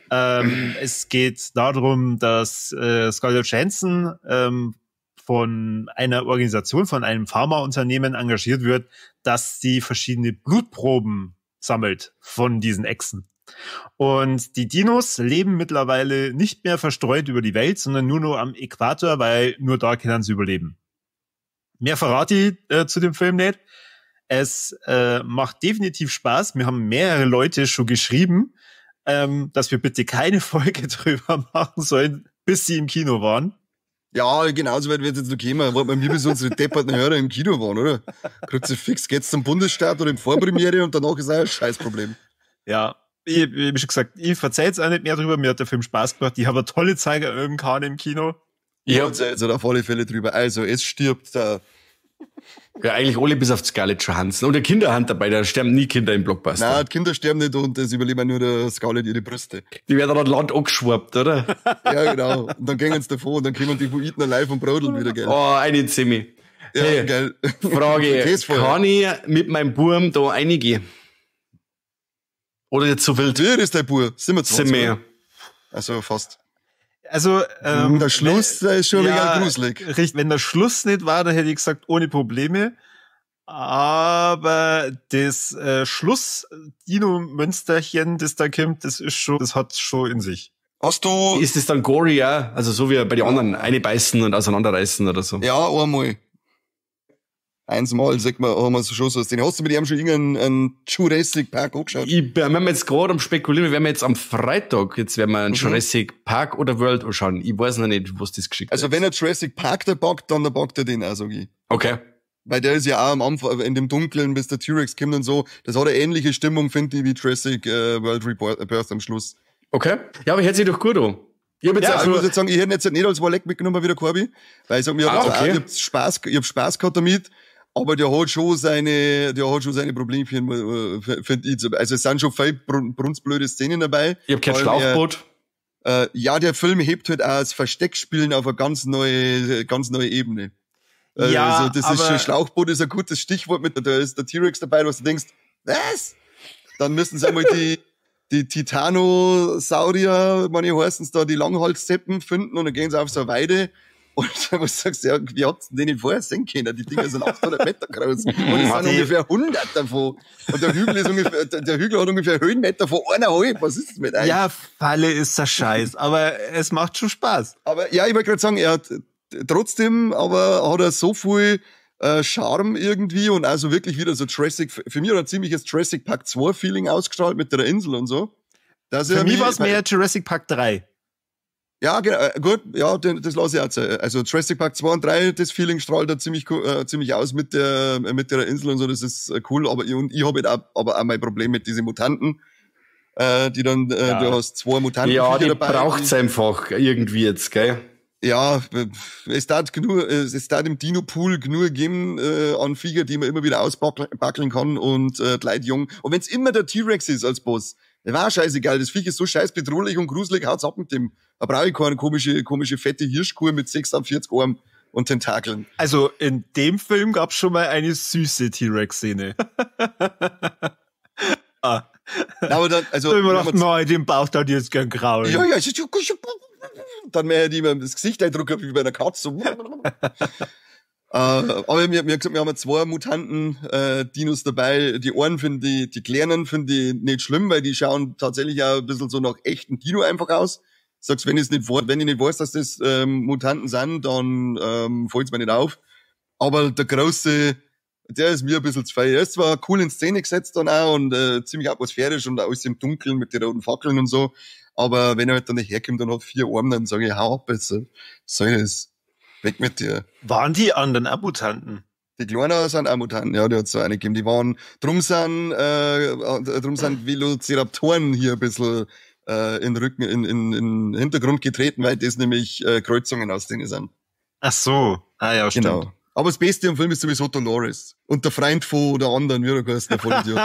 Es geht darum, dass Scarlett Johansson von einer Organisation, von einem Pharmaunternehmen engagiert wird, dass sie verschiedene Blutproben sammelt von diesen Echsen. Und die Dinos leben mittlerweile nicht mehr verstreut über die Welt, sondern nur noch am Äquator, weil nur da können sie überleben. Mehr verrate ich zu dem Film nicht. Es macht definitiv Spaß. Wir haben mehrere Leute schon geschrieben, dass wir bitte keine Folge drüber machen sollen, bis sie im Kino waren. Ja, genauso weit wird jetzt noch kommen, weil wir bis unsere depperten Hörer im Kino waren, oder? Kruzifix geht's zum Bundesstaat oder im Vorpremiere und danach ist auch ein Scheißproblem. Ja, ich schon gesagt, ich verzeihl's auch nicht mehr drüber. Mir hat der Film Spaß gemacht. Ich habe eine tolle Zeit im Kino. Ja, also auf alle Fälle drüber. Also, es stirbt da. Ja, eigentlich alle bis auf Scarlett Johansson. Und der Kinderhand dabei, da sterben nie Kinder im Blockbuster. Nein, die Kinder sterben nicht und es überleben nur der Scarlett ihre Brüste. Die werden dann Land angeschwappt, oder? Ja, genau. Und dann gehen sie davon und dann kommen die Buiten live und brodeln wieder, gell? Oh, eine Zimmi. Ja, Hey, geil. Frage, Käsefeuer. kann ich mit meinem Burm da reingehen? Oder jetzt so wild? Wer ist der Bub? 27. Sind wir. Also fast. Also, Der Schluss, der ist schon wieder gruselig. Richtig, wenn der Schluss nicht war, dann hätte ich gesagt, ohne Probleme. Aber das Schluss-Dino-Münsterchen, das da kommt, das hat schon in sich. Hast du... Ist es dann gory, ja? Also so wie bei den anderen einbeißen und auseinanderreißen oder so? Ja, einmal. Einsmal, sagt man, haben wir schon so was. Hast du mit ihm schon irgendeinen Jurassic Park angeschaut? Wir haben jetzt gerade am Spekulieren, wir werden jetzt am Freitag, jetzt werden wir einen Jurassic Park oder World anschauen. Ich weiß noch nicht, was das geschickt Also hat. wenn er Jurassic Park da packt, dann packt er den auch, sag ich. Okay. Weil der ist ja auch am Anfang, in dem Dunkeln, bis der T-Rex kommt und so. Das hat eine ähnliche Stimmung, finde ich, wie Jurassic World Rebirth am Schluss. Okay. Ja, aber hört sich doch gut an. Ich hab jetzt Ja, auch ich muss nur, jetzt sagen, ich hätte ihn jetzt nicht als Walleck mitgenommen, wie der Corby. Weil ich sag mir, okay. ich hab Spaß gehabt damit. Aber der hat schon seine Problemchen, finde ich. Also es sind schon viele brunzblöde Szenen dabei. ich hab kein Vor allem Schlauchboot. ja, der Film hebt halt auch das Versteckspielen auf eine ganz neue Ebene. Ja, also das ist aber- schon, Schlauchboot ist ein gutes Stichwort mit, da ist der T-Rex dabei, was du denkst, was? Dann müssen sie einmal die Titanosaurier, meine heißen's da, die Langhalszeppen finden und dann gehen sie auf so eine Weide. Und dann sagst du, ja, wie habt ihr denn nicht vorher sehen können? Die Dinger sind 800 Meter groß. Und es sind ungefähr 100 davon. Und der Hügel hat ungefähr Höhenmeter von 1,5. Was ist das mit euch? Ja, Falle ist der Scheiß, aber es macht schon Spaß. Aber ja, ich wollte gerade sagen, er hat trotzdem, aber hat er so viel Charme irgendwie und also wirklich wieder so Jurassic, für mich hat er ein ziemliches Jurassic Park 2 Feeling ausgestrahlt mit der Insel und so. Für mich war es mehr Jurassic Park 3. Ja, genau, gut, ja, das lasse ich auch sein. Also Jurassic Park 2 und 3, das Feeling strahlt da ziemlich aus mit der Insel und so, das ist cool, aber ich habe halt auch mein Problem mit diesen Mutanten, die dann, du hast 2 Mutanten Ja, die dabei. braucht's einfach irgendwie jetzt, gell? Ja, es darf im Dino-Pool genug geben an Viecher, die man immer wieder ausbackeln kann und gleich jung. Und wenn's immer der T-Rex ist als Boss, der war scheißegal. Das Viech ist so scheiß bedrohlich und gruselig, haut's ab mit dem. Da brauche ich keine komische fette Hirschkuh mit 46 Armen und Tentakeln. Also in dem Film gab's schon mal eine süße T-Rex-Szene. Aber dann, also, Da hab ich mir gedacht, nein, den Bauch da jetzt gern grau. ja, dann mehr die mir das Gesicht eindrucken wie bei einer Katze. So. Aber wir haben 2 Mutanten Dinos dabei. Die einen finde ich, die kleinen finde ich nicht schlimm, weil die schauen tatsächlich auch ein bisschen so nach echten Dino einfach aus. Sagst, wenn ich nicht weiß, dass das Mutanten sind, dann fällt's mir nicht auf. Aber der große, der ist mir ein bisschen zu fein. Er ist zwar cool in Szene gesetzt dann auch und ziemlich atmosphärisch und alles im Dunkeln mit den roten Fackeln und so. Aber wenn er halt dann nicht herkommt und hat 4 Arme, dann sage ich, hau ab besser. Soll das? Weg mit dir. Waren die anderen auch Mutanten? Die Kleinen sind auch Mutanten, ja, die hat so eine gegeben. Die waren, drum sind Velociraptoren hier ein bisschen in den Hintergrund getreten, weil das nämlich Kreuzungen aus denen sind. Ach so. Ah ja, stimmt. Genau. Aber das Beste am Film ist sowieso Dolores. Und der Freund von der anderen, wie er heißt, der Vollidiot.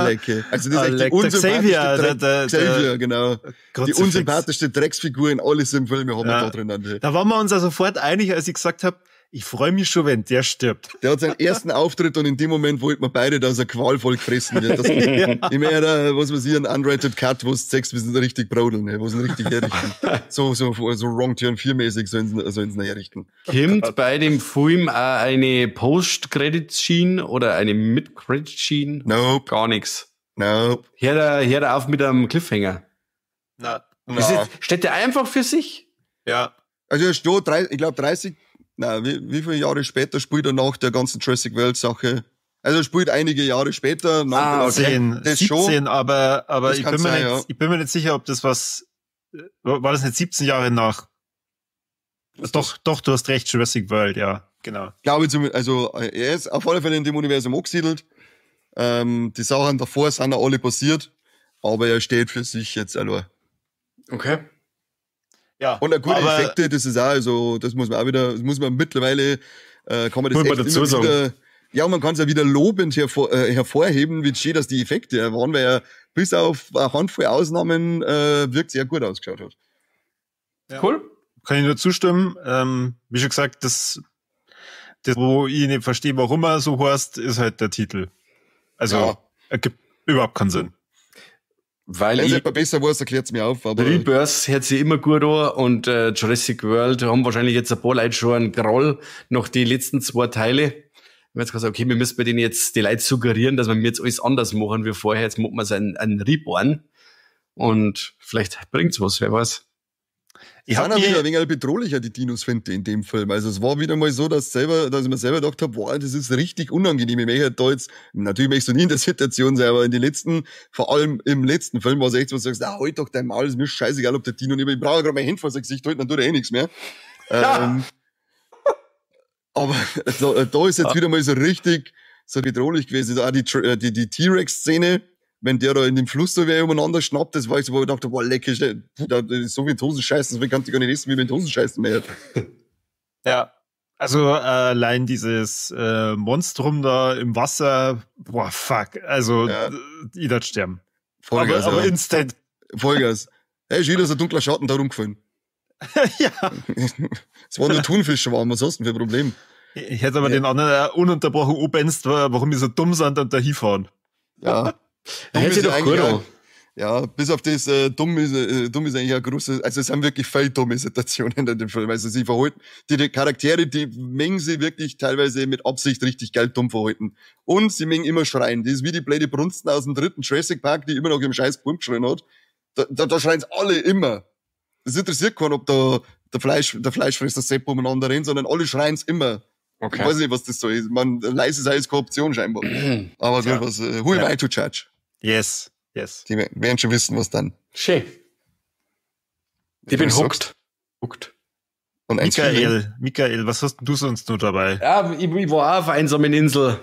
Lecke. Also das ist echt die unsympathischste Xavier, genau. Die unsympathischste Drecksfigur in alles im Film haben wir da drin. Da waren wir uns ja sofort einig, als ich gesagt habe, ich freue mich schon, wenn der stirbt. Der hat seinen ersten Auftritt und in dem Moment wollten wir beide, dass er qualvoll gefressen wird. Das ich meine, was weiß ich, ein unrated Cut, wo es zeigst, wie sie richtig brodeln, wo sie ihn richtig herrichten. so Wrong Turn 4-mäßig sollen sie ihn herrichten. Kommt bei dem Film auch eine Post-Credit-Scene oder eine Mid-Credit-Scene? Nope. Gar nichts. Nope. Hört er auf mit einem Cliffhanger? Na. Steht der einfach für sich? Ja. Also er steht, ich glaube 30, wie viele Jahre später spielt er nach der ganzen Jurassic World Sache? Also er spielt einige Jahre später. 17, schon. aber ich bin mir nicht sicher, ob das war das nicht 17 Jahre nach? Doch, du hast recht, Jurassic World, ja, genau. Glaube ich, also er ist auf alle Fälle in dem Universum angesiedelt. Die Sachen davor sind alle passiert, aber er steht für sich jetzt allein. Okay. Ja, und gute Effekte, das ist auch, also, das muss man mittlerweile, kann man das echt dazu sagen. Wieder, ja, man kann es ja wieder lobend hervorheben, wie schön, dass die Effekte waren, weil er bis auf eine Handvoll Ausnahmen, wirklich sehr gut ausgeschaut hat. Ja. Cool. Kann ich nur zustimmen. Wie schon gesagt, das, wo ich nicht verstehe, warum er so heißt, ist halt der Titel. Also, ergibt überhaupt keinen Sinn. Weil wenn es etwas besser weiß, erklärt es mir auf. Aber Rebirth hört sich immer gut an und Jurassic World haben wahrscheinlich jetzt ein paar Leute schon einen Groll nach die letzten 2 Teile. Wir haben jetzt gesagt, okay, wir müssen bei denen jetzt die Leute suggerieren, dass wir jetzt alles anders machen wie vorher. Jetzt machen wir so einen Reborn und vielleicht bringt's was, wer weiß. Ich habe wieder ein wenig bedrohlicher, die Dinos, finde ich, in dem Film. Also es war wieder mal so, dass ich mir selber gedacht habe, boah, das ist richtig unangenehm. Ich möchte da jetzt, natürlich möchtest du nie in der Situation sein, aber vor allem im letzten Film war es echt so, dass du sagst, halt doch dein Maul, ist mir scheißegal, ob der Dino nicht mehr, ich brauche gerade mein Handy vor sein Gesicht halten, dann tut er eh nichts mehr. Ja. Aber da ist jetzt wieder mal so richtig so bedrohlich gewesen. Auch die T-Rex-Szene, wenn der da in dem Fluss so wer umeinander schnappt, das war ich so, wo ich dachte, boah, lecker, da ist so wie in die Hosen scheißen, deswegen kann ich gar nicht wissen, wie man in die Hosen scheißen mehr. Ja, also allein dieses Monstrum da im Wasser, boah, fuck, also ich darf sterben. Vollgas, aber instant. Vollgas. Hey, schön, dass ein dunkler Schatten da rumgefallen. Ja. Es waren nur Thunfische, was hast du denn für ein Problem? Ich hätte aber den anderen ununterbrochen obenst, warum die so dumm sind und da hinfahren. Ja. Ja, bis auf das dumm ist eigentlich ein großes, also es sind wirklich viel dumme Situationen in dem Film. Also sie verhalten, die Charaktere, die mengen sie wirklich teilweise mit Absicht richtig geil dumm verhalten. Und sie mengen immer schreien. Das ist wie die blöde Brunsten aus dem 3. Jurassic Park, die immer noch im scheiß Baum geschrien hat. Da schreien sie alle immer. Das interessiert keinen, ob der Fleischfresser Sepp umeinander rennt, sondern alle schreien es immer. Okay. Ich weiß nicht, was das so ist. Man, leise sei es keine Option scheinbar. Aber gut, who am I to judge? Yes. Die werden schon wissen, was dann. Schön. Ich bin hooked. Und Michael, was hast du sonst noch dabei? Ja, ich war auch auf einer einsamen Insel.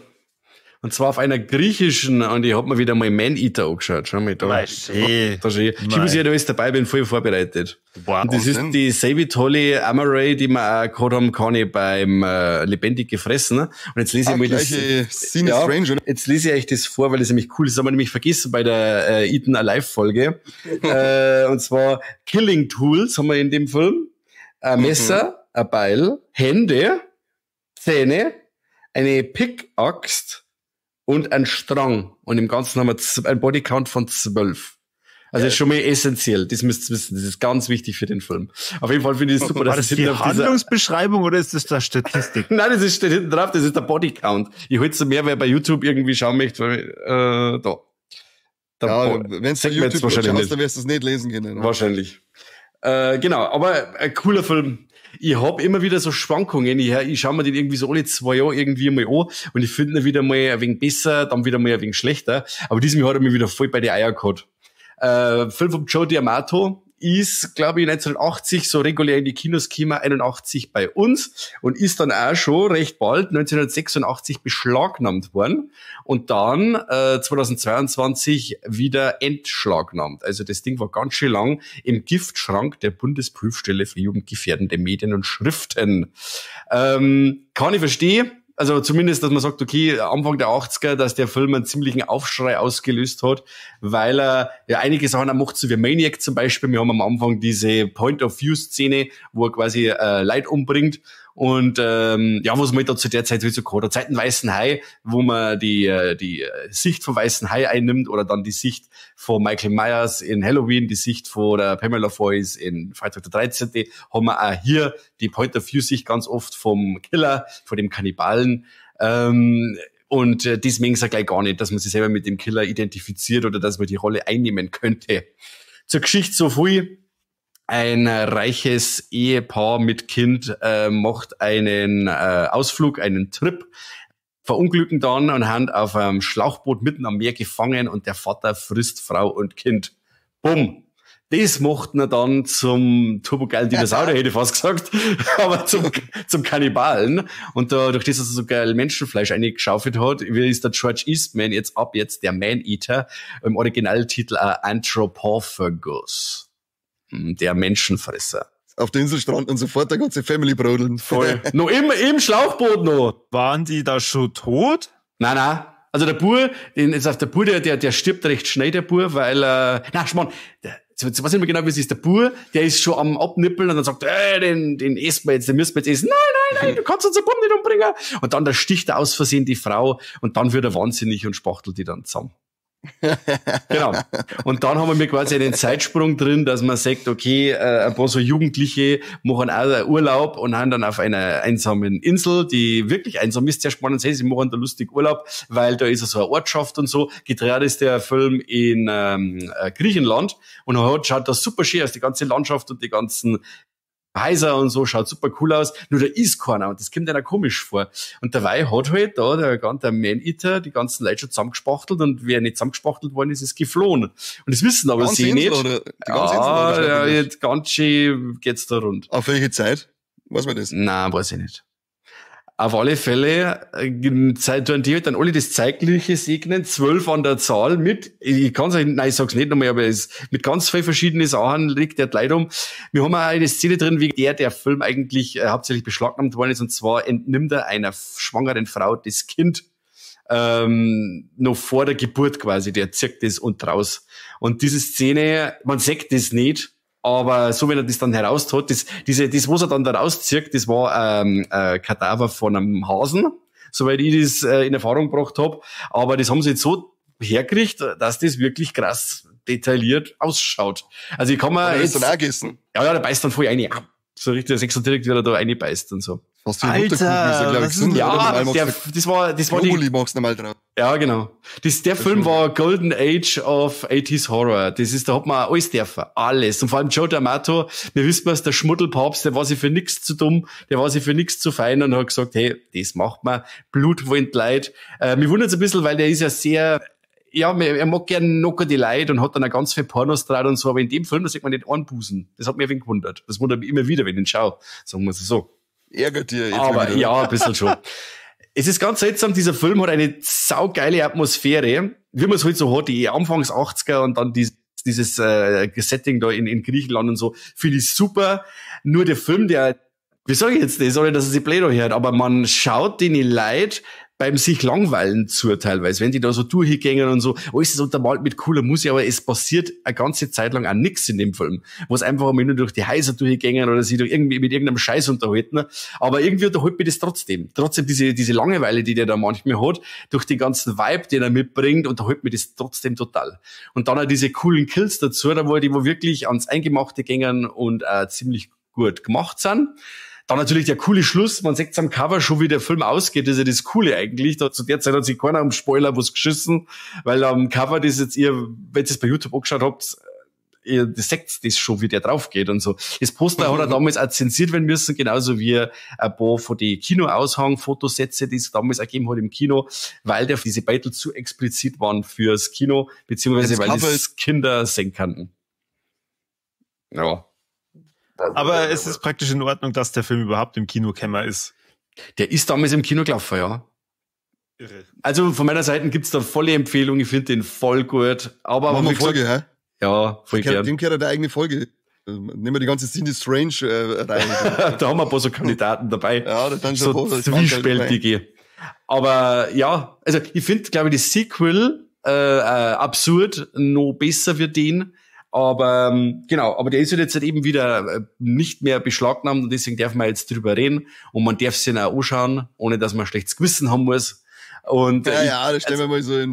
Und zwar auf einer griechischen, und ich hab mir wieder mal Man-Eater angeschaut. Schau mal da. Schön. Ich muss ja da alles dabei, bin voll vorbereitet. Wow. Und das ist die Savitoli Amaray, die wir auch gehabt haben, kann ich beim Lebendig gefressen. Und jetzt lese ich mal das. Strange, oder? Jetzt lese ich euch das vor, weil das nämlich cool ist. Das haben wir nämlich vergessen bei der Eaten Alive Folge. Und zwar Killing Tools haben wir in dem Film. Ein Messer, ein Beil, Hände, Zähne, eine Pickaxe und ein Strang. Und im Ganzen haben wir ein Bodycount von 12. Also das ist schon mal essentiell. Das müsst ihr wissen. Das ist ganz wichtig für den Film. Auf jeden Fall finde ich es super, dass das die Handlungsbeschreibung oder ist das da Statistik? Nein, das steht hinten drauf. Das ist der Bodycount. Ich halte so mehr, wer bei YouTube irgendwie schauen möchte, weil, da. Ja, wenn du YouTube schaust, dann wirst du es nicht lesen können. Oder? Wahrscheinlich. Genau, aber ein cooler Film. Ich hab immer wieder so Schwankungen. Ich schaue mir den irgendwie so alle 2 Jahre irgendwie mal an und ich finde ihn wieder mal ein wenig besser, dann wieder mal ein wenig schlechter. Aber diesmal hat er mich wieder voll bei die Eier gehabt. Film von Joe D'Amato, ist, glaube ich, 1980 so regulär in die Kinos gekommen, 81 bei uns und ist dann auch schon recht bald 1986 beschlagnahmt worden und dann 2022 wieder entschlagnahmt. Also das Ding war ganz schön lang im Giftschrank der Bundesprüfstelle für jugendgefährdende Medien und Schriften. Kann ich verstehen. Also zumindest, dass man sagt, okay, Anfang der 80er, dass der Film einen ziemlichen Aufschrei ausgelöst hat, weil er ja einige Sachen auch macht, so wie Maniac zum Beispiel. Wir haben am Anfang diese Point-of-View-Szene, wo er quasi Leute umbringt. Und was man da zu der Zeit so gehabt hat, Zeiten Weißen Hai, wo man die Sicht vom Weißen Hai einnimmt oder dann die Sicht von Michael Myers in Halloween, die Sicht von der Pamela Foyce in Freitag der 13. haben wir auch hier die Point-of-View-Sicht ganz oft vom Killer, von dem Kannibalen. Und das mengen sie gleich gar nicht, dass man sich selber mit dem Killer identifiziert oder dass man die Rolle einnehmen könnte. Zur Geschichte so viel. Ein reiches Ehepaar mit Kind macht einen Ausflug, einen Trip, verunglücken dann und haben auf einem Schlauchboot mitten am Meer gefangen und der Vater frisst Frau und Kind. Bumm. Das macht ihn dann zum turbogeilen Dinosaurier, hätte ich fast gesagt, aber zum Kannibalen. Und durch das, dass er so geil Menschenfleisch eingeschaufelt hat, ist der George Eastman jetzt der Man-Eater, im Originaltitel Anthropophagus. Der Menschenfresser. Auf der Insel stranden und sofort der ganze Family brodeln. Voll. Noch immer im Schlauchboot noch. Waren die da schon tot? Nein. Also der Bur, der stirbt recht schnell, der Bur, weil ich weiß nicht mehr genau, wie es ist. Der Bur, der ist schon am Abnippeln und dann sagt, den essen wir jetzt, den müssen wir jetzt essen. Nein, du kannst unseren Bum nicht umbringen. Und dann sticht er aus Versehen die Frau und dann wird er wahnsinnig und spachtelt die dann zusammen. Genau. Und dann haben wir quasi einen Zeitsprung drin, dass man sagt, okay, ein paar so Jugendliche machen auch Urlaub und haben dann auf einer einsamen Insel, die wirklich einsam ist, sehr spannend. Sie machen da lustig Urlaub, weil da ist so eine Ortschaft und so. Gedreht ist der Film in Griechenland und schaut das super schön aus, die ganze Landschaft und die ganzen Häuser und so, schaut super cool aus, nur da ist keiner und das kommt einer komisch vor. Und dabei hat halt da der Man-Eater die ganzen Leute schon zusammengespachtelt und wer nicht zusammengespachtelt worden ist, ist geflohen. Und das wissen aber sie nicht. Jetzt ganz schön geht's da rund. Auf welche Zeit? Weiß man das? Nein, weiß ich nicht. Auf alle Fälle tun die halt dann alle das Zeitliche segnen, 12 an der Zahl mit, ich sag's nicht nochmal, aber mit ganz vielen verschiedenen Sachen liegt der Leid um. Wir haben auch eine Szene drin, wie der Film eigentlich hauptsächlich beschlagnahmt worden ist, und zwar entnimmt er einer schwangeren Frau das Kind noch vor der Geburt quasi, der zirkt das und raus. Und diese Szene, man sagt das nicht, aber so, wenn er das dann heraustut, das, was er dann da rauszieht, das war Kadaver von einem Hasen, soweit ich das in Erfahrung gebracht habe. Aber das haben sie jetzt so hergekriegt, dass das wirklich krass detailliert ausschaut. Also ich kann mir jetzt... dann auch gegessen? Ja, der beißt dann voll rein. So richtig, der sechs und direkt wieder da reinbeißt und so. Fast wie Mutterkuchen, ist ja, glaube ich, das war die... magst du mal drauf. Ja, genau. Der Film war Golden Age of 80s Horror. Da hat man alles dürfen. Alles. Und vor allem Joe D'Amato, wir wissen was, der Schmuddelpapst, der war sich für nichts zu dumm, der war sich für nichts zu fein und hat gesagt, hey, das macht man. Blut wollen Leid. Mir wundert's ein bisschen, weil der ist ja sehr, er mag gern knocker die Leute und hat dann auch ganz viel Pornos drauf und so, aber in dem Film, da sieht man nicht einen Busen. Das hat mich ein wenig gewundert. Das wundert mich immer wieder, wenn ich ihn schaue. Sagen wir es so. Ärgert dir jetzt aber wieder. Ja, ein bisschen schon. Es ist ganz seltsam, dieser Film hat eine saugeile Atmosphäre, wie man es halt so hat, die Anfangs 80er und dann dieses Setting da in Griechenland und so, finde ich super. Nur der Film, wie sage ich jetzt das, ohne dass es sich blöd hört, aber man schaut den Leid beim sich langweilen zu teilweise, wenn die da so durchgängen und so, alles ist untermalt mit cooler Musik, aber es passiert eine ganze Zeit lang auch nichts in dem Film, wo es einfach nur durch die Häuser durchgängen oder sich irgendwie mit irgendeinem Scheiß unterhalten, aber irgendwie unterhält mich das trotzdem diese Langeweile, die der da manchmal hat, durch den ganzen Vibe, den er mitbringt, unterhält mich das trotzdem total. Und dann auch diese coolen Kills dazu, da wo wirklich ans Eingemachte gängen und ziemlich gut gemacht sind. Dann natürlich der coole Schluss, man sieht am Cover schon, wie der Film ausgeht, das ist ja das Coole eigentlich. Zu der Zeit hat sich keiner am Spoiler was geschissen, weil am Cover, das jetzt wenn ihr es bei YouTube angeschaut habt, ihr seht das schon, wie der drauf geht und so. Das Poster hat er damals auch zensiert werden müssen, genauso wie ein paar von die Kinoaushang-Fotosätze, die es damals auch gegeben hat im Kino, weil diese Beitel zu explizit waren fürs Kino, beziehungsweise weil es Kinder sehen kannten. Ja. Aber es ist praktisch in Ordnung, dass der Film überhaupt im Kinokämmer ist. Der ist damals im Kino gelaufen, ja. Irre. Also von meiner Seite gibt's da volle Empfehlung. Ich finde den voll gut. Aber Machen wir wie gesagt, Folge, hä? ja, voll gern. Dem gehört eine eigene Folge. Nehmen wir die ganze Cindy Strange rein. Da haben wir ein paar so Kandidaten dabei. Ja, das dann schon So das zwiespältige. Aber ja, also ich finde, glaube ich, das Sequel absurd noch besser für den. Aber genau, aber der ist halt jetzt halt eben wieder nicht mehr beschlagnahmt und deswegen darf man jetzt drüber reden und man darf sich auch anschauen, ohne dass man ein schlechtes Gewissen haben muss. Und Ja, das stellen wir mal so in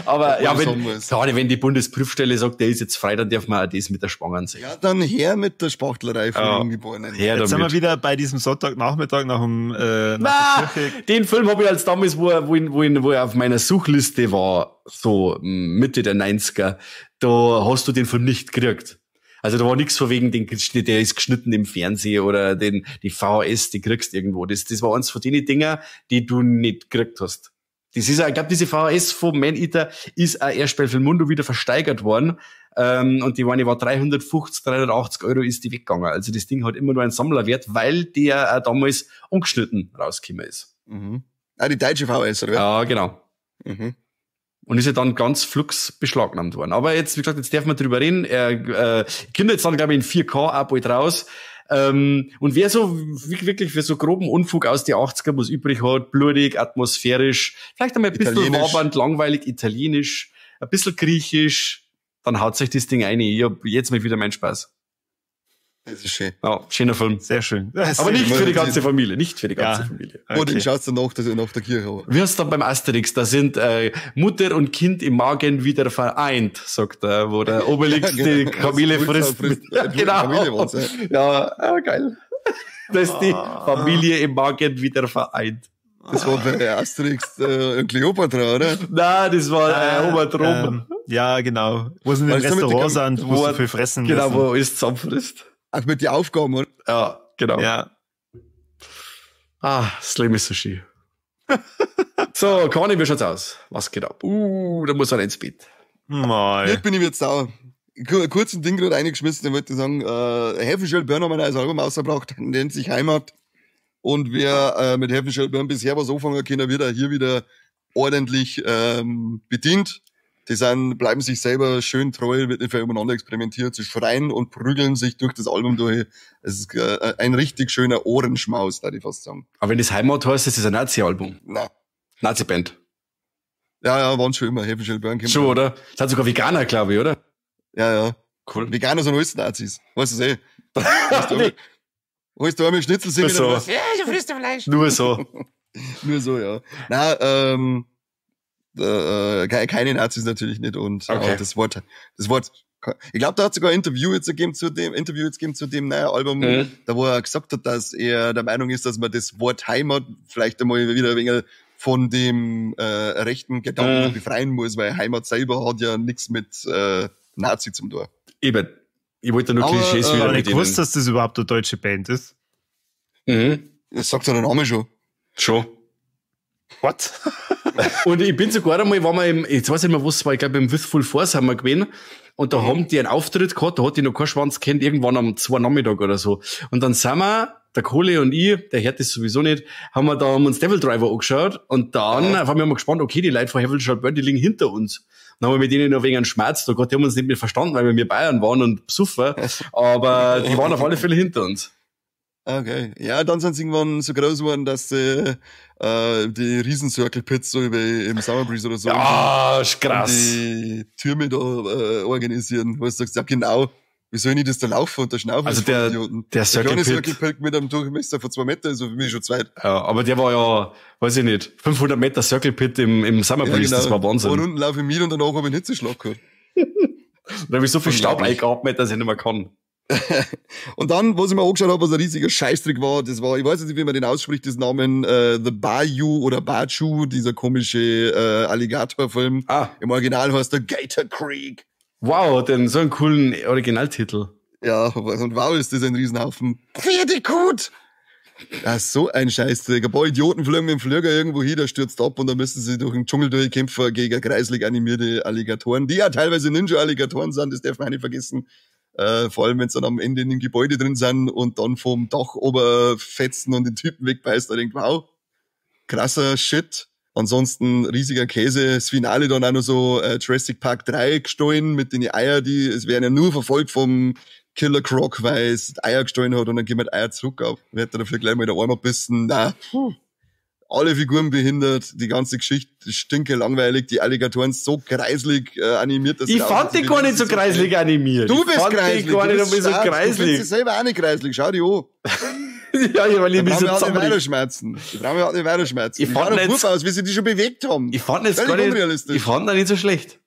aber ja, sagen muss. gerade wenn die Bundesprüfstelle sagt, der ist jetzt frei, dann darf man auch das mit der Spangen sehen. Ja, dann her mit der Spachtlerei von Ja. Ungeborenen. Her Jetzt sind wir damit. wieder bei diesem Sonntagnachmittag nach der Kirche. Den Film habe ich als damals, wo er auf meiner Suchliste war, so Mitte der 90er, da hast du den Film nicht gekriegt. Also da war nichts von wegen, der ist geschnitten im Fernsehen oder die VHS, die kriegst irgendwo. Das war eins von den Dinger, die du nicht gekriegt hast. Das ist, ich glaube, diese VHS vom Man-Eater ist auch erst bei Filmundo wieder versteigert worden. Und die war 350, 380 Euro ist die weggegangen. Also das Ding hat immer nur einen Sammlerwert, weil der auch damals ungeschnitten rausgekommen ist. Mhm. Ah, die deutsche VS, oder? Ja, genau. Mhm. Und ist ja dann ganz flugs beschlagnahmt worden. Aber jetzt, wie gesagt, jetzt darf man drüber reden. Er kommt jetzt dann, glaube ich, in 4K auch bald raus. Und wer so wirklich für so groben Unfug aus den 80er was übrig hat, blutig, atmosphärisch, vielleicht einmal ein bisschen Italienisch. wabernd, langweilig, italienisch, ein bisschen griechisch, dann haut sich das Ding ein. Ich hab jetzt mal wieder meinen Spaß. Das ist schön. Ja, schöner Film. Sehr schön. Aber nicht für die ganze Familie, nicht für die ganze Ja. Familie. Oh, den Okay. schaust du nach der Kirche an. Wie heißt dann beim Asterix? Da sind Mutter und Kind im Magen wieder vereint, sagt er, wo der Obelix Ja, die genau. Kamele Das frisst. frisst- Ja, die genau. Familie war's, Ja, geil. Da ist die Familie im Magen wieder vereint. Das war bei Asterix und Cleopatra, oder? Nein, das war Obertrum. Ja, genau. Wo sie in dem Weißt du, mit Restaurant der- sind, wo sie viel fressen Genau, müssen. wo alles zusammenfrisst. Auch mit den Aufgaben, oder? Ja, genau. Ja. Das Leben ist so schön. So, Conny, wie schaut's aus? Was geht ab? Da muss er ins Bett. Mal. Jetzt bin ich jetzt sauer. Kurzen Ding gerade reingeschmissen, ich wollte sagen, Heaven Shall Burn haben ein neues Album rausgebracht, nennt sich Heimat. Und wer mit Heaven Shall Burn bisher was anfangen kann, wird er hier wieder ordentlich bedient. Die bleiben sich selber schön treu, wird nicht viel übereinander experimentiert, sie schreien und prügeln sich durch das Album durch. Es ist ein richtig schöner Ohrenschmaus, würde ich fast sagen. Aber wenn das Heimat heißt, das ist ein Nazi-Album. Na, Nazi-Band. ja, waren schon immer Heaven Shall Burn. Schon, oder? Das hat sogar Veganer, glaube ich, oder? Ja. Cool. Veganer sind alles Nazis. Weißt du eh? Willst du einmal Schnitzel singen? So. oder was? Ja, du frisst ja Fleisch. Nur so. Nur so, ja. Keine Nazis natürlich nicht und Okay. auch das Wort, ich glaube, da hat sogar ein Interview jetzt gegeben zu dem neuen Album, Mhm. da wo er gesagt hat, dass er der Meinung ist, dass man das Wort Heimat vielleicht einmal wieder ein wenig von dem rechten Gedanken befreien muss, weil Heimat selber hat ja nichts mit Nazi zum tun. Eben. Ich wollte nur Aber, Klischees wieder Aber mit nicht gewusst, dass das überhaupt eine deutsche Band ist. Mhm. Das sagt ja der Name schon. Schon. What? Und ich bin sogar einmal, war mal jetzt weiß ich nicht mehr, was es war, ich glaube im With Full Force haben wir gewesen. Und da haben die einen Auftritt gehabt, da hat die noch keinen Schwanz kennt, irgendwann am 2 Nachmittag oder so. Und dann sind wir, der Kohle und ich, der hört das sowieso nicht, haben wir da uns Devil Driver angeschaut und dann haben wir mal gespannt, okay, die Leute von Heaven Shall Burn, die liegen hinter uns. Dann haben wir mit denen noch wegen einem Schmerz da gehabt, die haben uns nicht mehr verstanden, weil wir Bayern waren und besoffen, aber die waren auf alle Fälle hinter uns. Okay. Ja, dann sind sie irgendwann so groß geworden, dass die riesen Circle Pits so wie im Summer Breeze oder so Ja, ist krass. die Türme da organisieren, wo du sagst, ja genau, wie soll ich das da laufen und da schnaufen? Also das der Idioten? Circle kleine Pit. Circle Pit mit einem Durchmesser von 2 Meter ist so für mich schon zweit. Ja, aber der war ja, weiß ich nicht, 500 Meter Circle Pit im Summer Breeze, das war Und Wahnsinn. unten laufe ich mit und danach habe ich einen Hitzeschlag gehabt. Da habe ich so viel Staub Unglaublich. eingeatmet, dass ich nicht mehr kann. Und dann, was ich mir angeschaut habe, was ein riesiger Scheißtrick war, das war, ich weiß nicht, wie man den ausspricht, das Namen The Bayou oder Baju, dieser komische Alligator-Film. Ah, Im Original heißt der Gator Creek. wow, denn so einen coolen Originaltitel. Ja, und wow, ist das ein Riesenhaufen. Pferdekut! Ja, so ein Scheißdreck. Ein paar Idioten fliegen mit dem Flieger irgendwo hin, der stürzt ab und dann müssen sie durch den Dschungel durchkämpfen gegen kreislig animierte Alligatoren, die ja teilweise Ninja-Alligatoren sind, das darf man nicht vergessen. Vor allem, wenn sie dann am Ende in dem Gebäude drin sind und dann vom Dach oberfetzen und den Typen wegbeißt, da denkt man, wow, krasser Shit. Ansonsten riesiger Käse. Das Finale dann auch noch so Jurassic Park 3 gestohlen mit den Eier, es werden ja nur verfolgt vom Killer Croc, weil es Eier gestohlen hat und dann gehen wir die Eier zurück ab. Wird er dafür gleich mal der Arm abbissen. Alle Figuren behindert, die ganze Geschichte stinke langweilig, die Alligatoren so kreislig animiert. Dass ich fand die gar nicht so kreislig animiert. Du bist kreislig. Gar nicht so kreislig. Du findest selber auch nicht kreislig. Schau dich an. Ja, weil ich mich so Weiterschmerzen. Ich brauche halt nicht Weiterschmerzen. Ich fand nicht aus, wie sie die schon bewegt haben. Ich fand das gar nicht, ich fand das nicht so schlecht.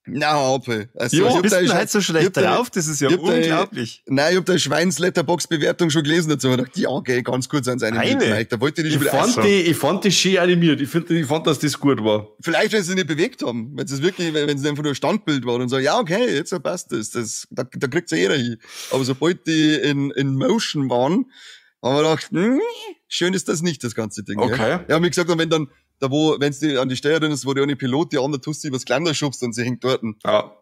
Na, Hoppe. Also, jo, bist du halt so schlecht drauf? Das ist ja unglaublich. Nein, ich hab da Schweins-Letterbox-Bewertung schon gelesen dazu und dachte, ja, okay, ganz kurz ans eine. Da wollte ich ich fand die schön animiert. Ich fand, dass das gut war. Vielleicht, wenn sie nicht bewegt haben. Wenn sie einfach nur ein Standbild war und so, ja, okay, jetzt passt das. Da kriegt's ja jeder hin. Aber sobald die in Motion waren, haben wir gedacht, schön ist das nicht, das ganze Ding. Okay. Ja, wie gesagt, wenn dann, wenn sie an die Steuerin ist, wo die eine Pilot, die andere tust sie übers Geländer schubst und sie hängt dort. Ja.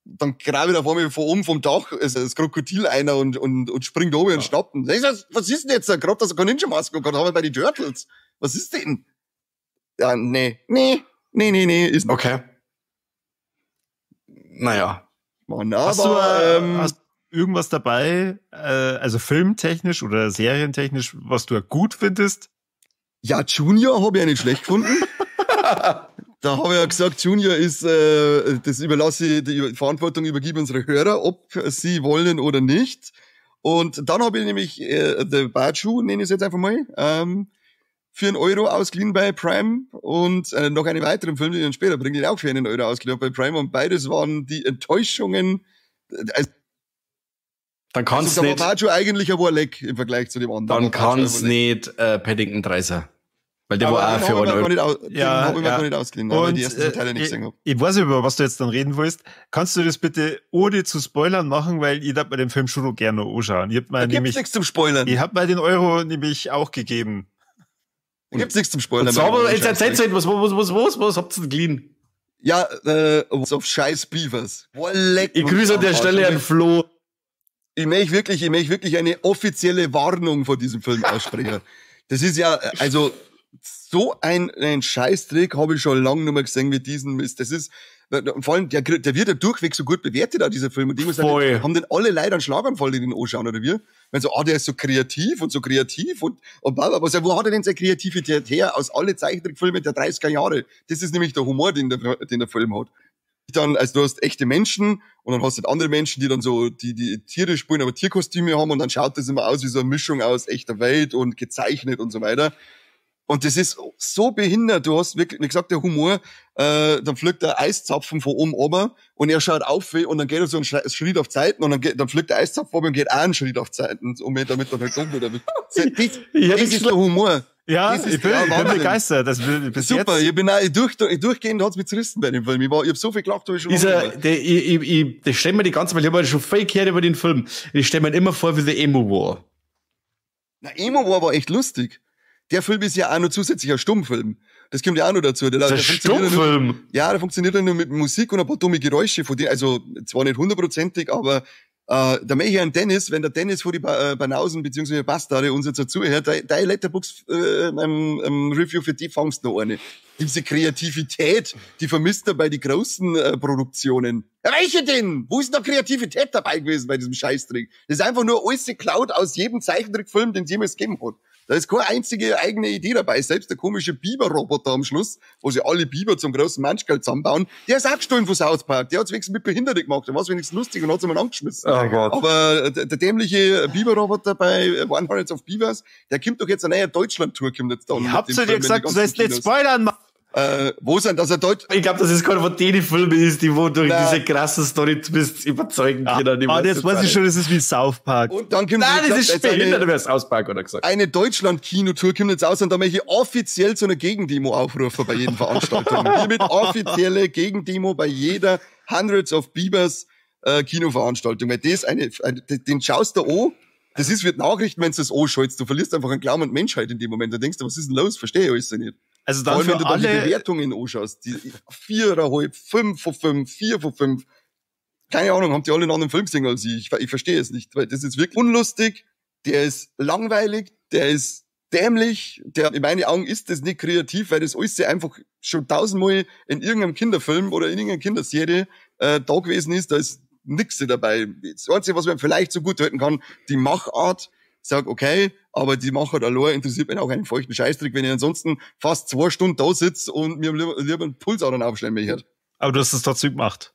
Dann grabe da vor mir von oben vom Dach das Krokodil einer und springt oben und schnappt ihn. Was ist denn jetzt? Gerade dass er keine Ninja-Maske hat, haben wir bei den Turtles. Was ist denn? Ja, nee, ist nicht. Okay. Naja. Mann, hast du irgendwas dabei, also filmtechnisch oder serientechnisch, was du gut findest? Ja, Junior habe ich ja nicht schlecht gefunden. Da habe ich ja gesagt, Junior ist, das überlasse ich, die Verantwortung übergebe unsere Hörer, ob sie wollen oder nicht. Und dann habe ich nämlich The Baju, nenne ich es jetzt einfach mal, für 1 Euro ausgeliehen bei Prime und noch einen weiteren Film, den ich dann später bringe, den auch für 1 Euro ausgeliehen bei Prime. Und beides waren die Enttäuschungen. Dann kann's also, nicht. Da war Baju eigentlich ein Warleck im Vergleich zu dem anderen. Dann kann's nicht Paddington 3 sein. Weil der war auch für 1 Euro. Den habe ich mir gar nicht ausgeliehen, weil ich die ersten Teile nicht gesehen habe. Ich weiß nicht, über was du jetzt dann reden willst. Kannst du das bitte ohne zu spoilern machen, weil ich darf mir den Film schon noch gerne anschauen. Da gibt's nichts zum Spoilern. Ich hab mir den Euro nämlich auch gegeben. Da gibt's nichts zum Spoilern. Aber jetzt erzähl's halt, was habt ihr denn geliehen? Ja, auf scheiß Beavers. Ich grüße an der Stelle Herrn Flo. Ich möchte wirklich eine offizielle Warnung vor diesem Film aussprechen. Das ist ja, also, so ein Scheißtrick habe ich schon lange nicht mehr gesehen wie diesen Mist. Das ist, vor allem, der wird ja durchweg so gut bewertet, auch dieser Film. Und die haben den alle leider einen Schlaganfall, die den anschauen, oder wie? Wenn so, der ist so kreativ und bla, aber wo hat er denn seine Kreativität her? Aus alle Zeichentrickfilme der 30er Jahre. Das ist nämlich der Humor, den der Film hat. Dann, also du hast echte Menschen und dann hast du halt andere Menschen, die dann so die Tiere spielen, aber Tierkostüme haben und dann schaut das immer aus wie so eine Mischung aus echter Welt und gezeichnet und so weiter. Und das ist so behindert. Du hast wirklich, wie gesagt, der Humor, dann fliegt der Eiszapfen von oben runter und er schaut auf und dann geht er so einen Schritt auf Zeiten und dann fliegt der Eiszapfen runter und geht auch einen Schritt auf Zeiten, damit dann halt dunkel wird. Das ist der Humor. Ja, ich bin begeistert. Das bis super, jetzt. ich bin auch durchgehend hat's mich zerrissen bei dem Film. Ich hab so viel gelacht, hab ich schon das stell mir die ganze Zeit, ich habe schon viel gehört über den Film. Ich stell mir immer vor wie The Emo War. Na, Emo war echt lustig. Der Film ist ja auch noch zusätzlich ein Stummfilm. Das kommt ja auch noch dazu. Der Stummfilm? Ja, der funktioniert ja nur mit Musik und ein paar dumme Geräusche von dir. Also, zwar nicht 100%ig, aber da möchte ich an Dennis, wenn der Dennis vor die Banausen bzw. Bastarde uns jetzt dazuhört, dein Letterbox Review für die fangst noch eine. Diese Kreativität, die vermisst er bei den großen Produktionen. Ja, welche denn? Wo ist noch Kreativität dabei gewesen bei diesem Scheißtrick? Das ist einfach nur alles geklaut aus jedem Zeichentrickfilm, den es jemals gegeben hat. Da ist keine einzige eigene Idee dabei. Selbst der komische Biber-Roboter am Schluss, wo sie alle Biber zum großen Manschgeld zusammenbauen, der ist auch gestohlen von South Park. Der hat's wenigstens mit Behinderten gemacht. Der war's wenigstens lustig und hat's einmal angeschmissen. Oh Gott. Aber der dämliche Biber-Roboter bei 100 of Beavers, der kommt doch jetzt eine neue Deutschland-Tour, kommt jetzt da. Ich hab zu dir gesagt, du sollst nicht spoilern, Mann. Wo sind das Ich glaube, das ist keiner von denen Filme ist, die wo durch diese krasse Story bist überzeugen können. Jetzt weiß ich schon, das ist wie South Park. Und dann kommt das ist behindert, wer South Park oder gesagt. Eine Deutschland-Kinotour kommt jetzt aus und da möchte ich offiziell zu einer Gegendemo aufrufen bei jeden Veranstaltung. Hiermit offizielle Gegendemo bei jeder Hundreds of Beavers Kinoveranstaltung. Weil das den schaust du an. Das ist wie Nachrichten, wenn du das anschaltest. Du verlierst einfach einen Glauben an Menschheit in dem Moment. Da denkst du, was ist denn los? Verstehe ich alles nicht. Also dann für wenn du dann die Bewertungen anschaust, die 4,5, 5 von 5, 4 von 5. keine Ahnung, haben die alle einen anderen Film gesehen als ich. Ich verstehe es nicht, weil das ist wirklich unlustig, der ist langweilig, der ist dämlich, in meinen Augen ist das nicht kreativ, weil das alles einfach schon 1000-mal in irgendeinem Kinderfilm oder in irgendeiner Kinderserie da gewesen ist, da ist nix dabei. Das Einzige, was man vielleicht so gut halten kann, die Machart, sag okay, aber die Machart allein interessiert mich auch einen feuchten Scheißdreck, wenn ich ansonsten fast 2 Stunden da sitze und mir lieber einen Pulsadern aufschneiden möchte. Aber du hast es trotzdem gemacht.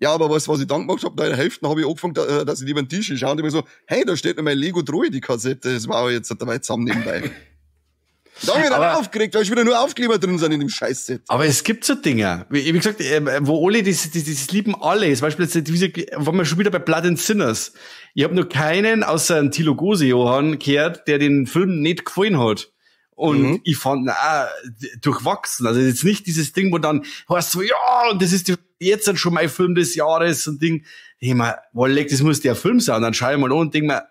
Ja, aber was ich dann gemacht habe, da in der Hälfte habe ich angefangen, dass ich lieber einen Tisch schaue und immer so, hey, da steht noch mein Lego Droid-Kassette, das war aber jetzt dabei zusammen nebenbei. Da habe ich dann aufgeregt, weil ich wieder nur Aufkleber drin sind in dem Scheißset. Aber es gibt so Dinge, wie gesagt, wo alle, das lieben alle. Zum Beispiel, waren wir schon wieder bei Blood and Sinners. Ich habe nur keinen, außer einen Thilo Gose-Johann, gehört, der den Film nicht gefallen hat. Und ich fand, durchwachsen. Also jetzt nicht dieses Ding, wo dann heißt so, ja, und das ist jetzt dann schon mein Film des Jahres und Ding. Ich meine, das muss der Film sein. Dann schaue ich mal an und denke mir,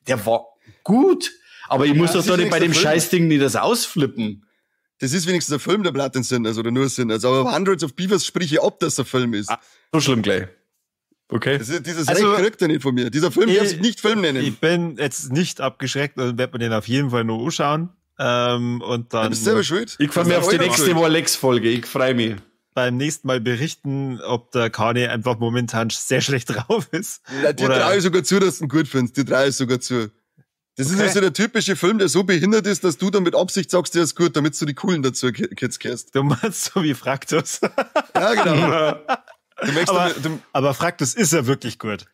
der war gut. Aber ich muss doch da nicht bei dem Scheißding nicht das ausflippen. Das ist wenigstens ein Film, der Blood and Sinners oder nur Sinners. Aber Hundreds of Beavers sprich ich ab, dass der Film ist. So schlimm gleich. Okay. Dieses Recht kriegt er nicht von mir. Dieser Film darf sich nicht Film nennen. Ich bin jetzt nicht abgeschreckt, also werde man den auf jeden Fall noch anschauen. Und dann. Du bist selber schuld. Ich freue mich auf die nächste Alex-Folge. Ich freue mich. Beim nächsten Mal berichten, ob der Kanye einfach momentan sehr schlecht drauf ist. Ja, dir traue ich sogar zu, dass du ihn gut findest. Dir traue ich sogar zu. Das ist also der typische Film, der so behindert ist, dass du dann mit Absicht sagst, der ist gut, damit du die Coolen dazu Kids kehrst. Du meinst so wie Fraktus. Ja, genau. Aber Fraktus ist ja wirklich gut.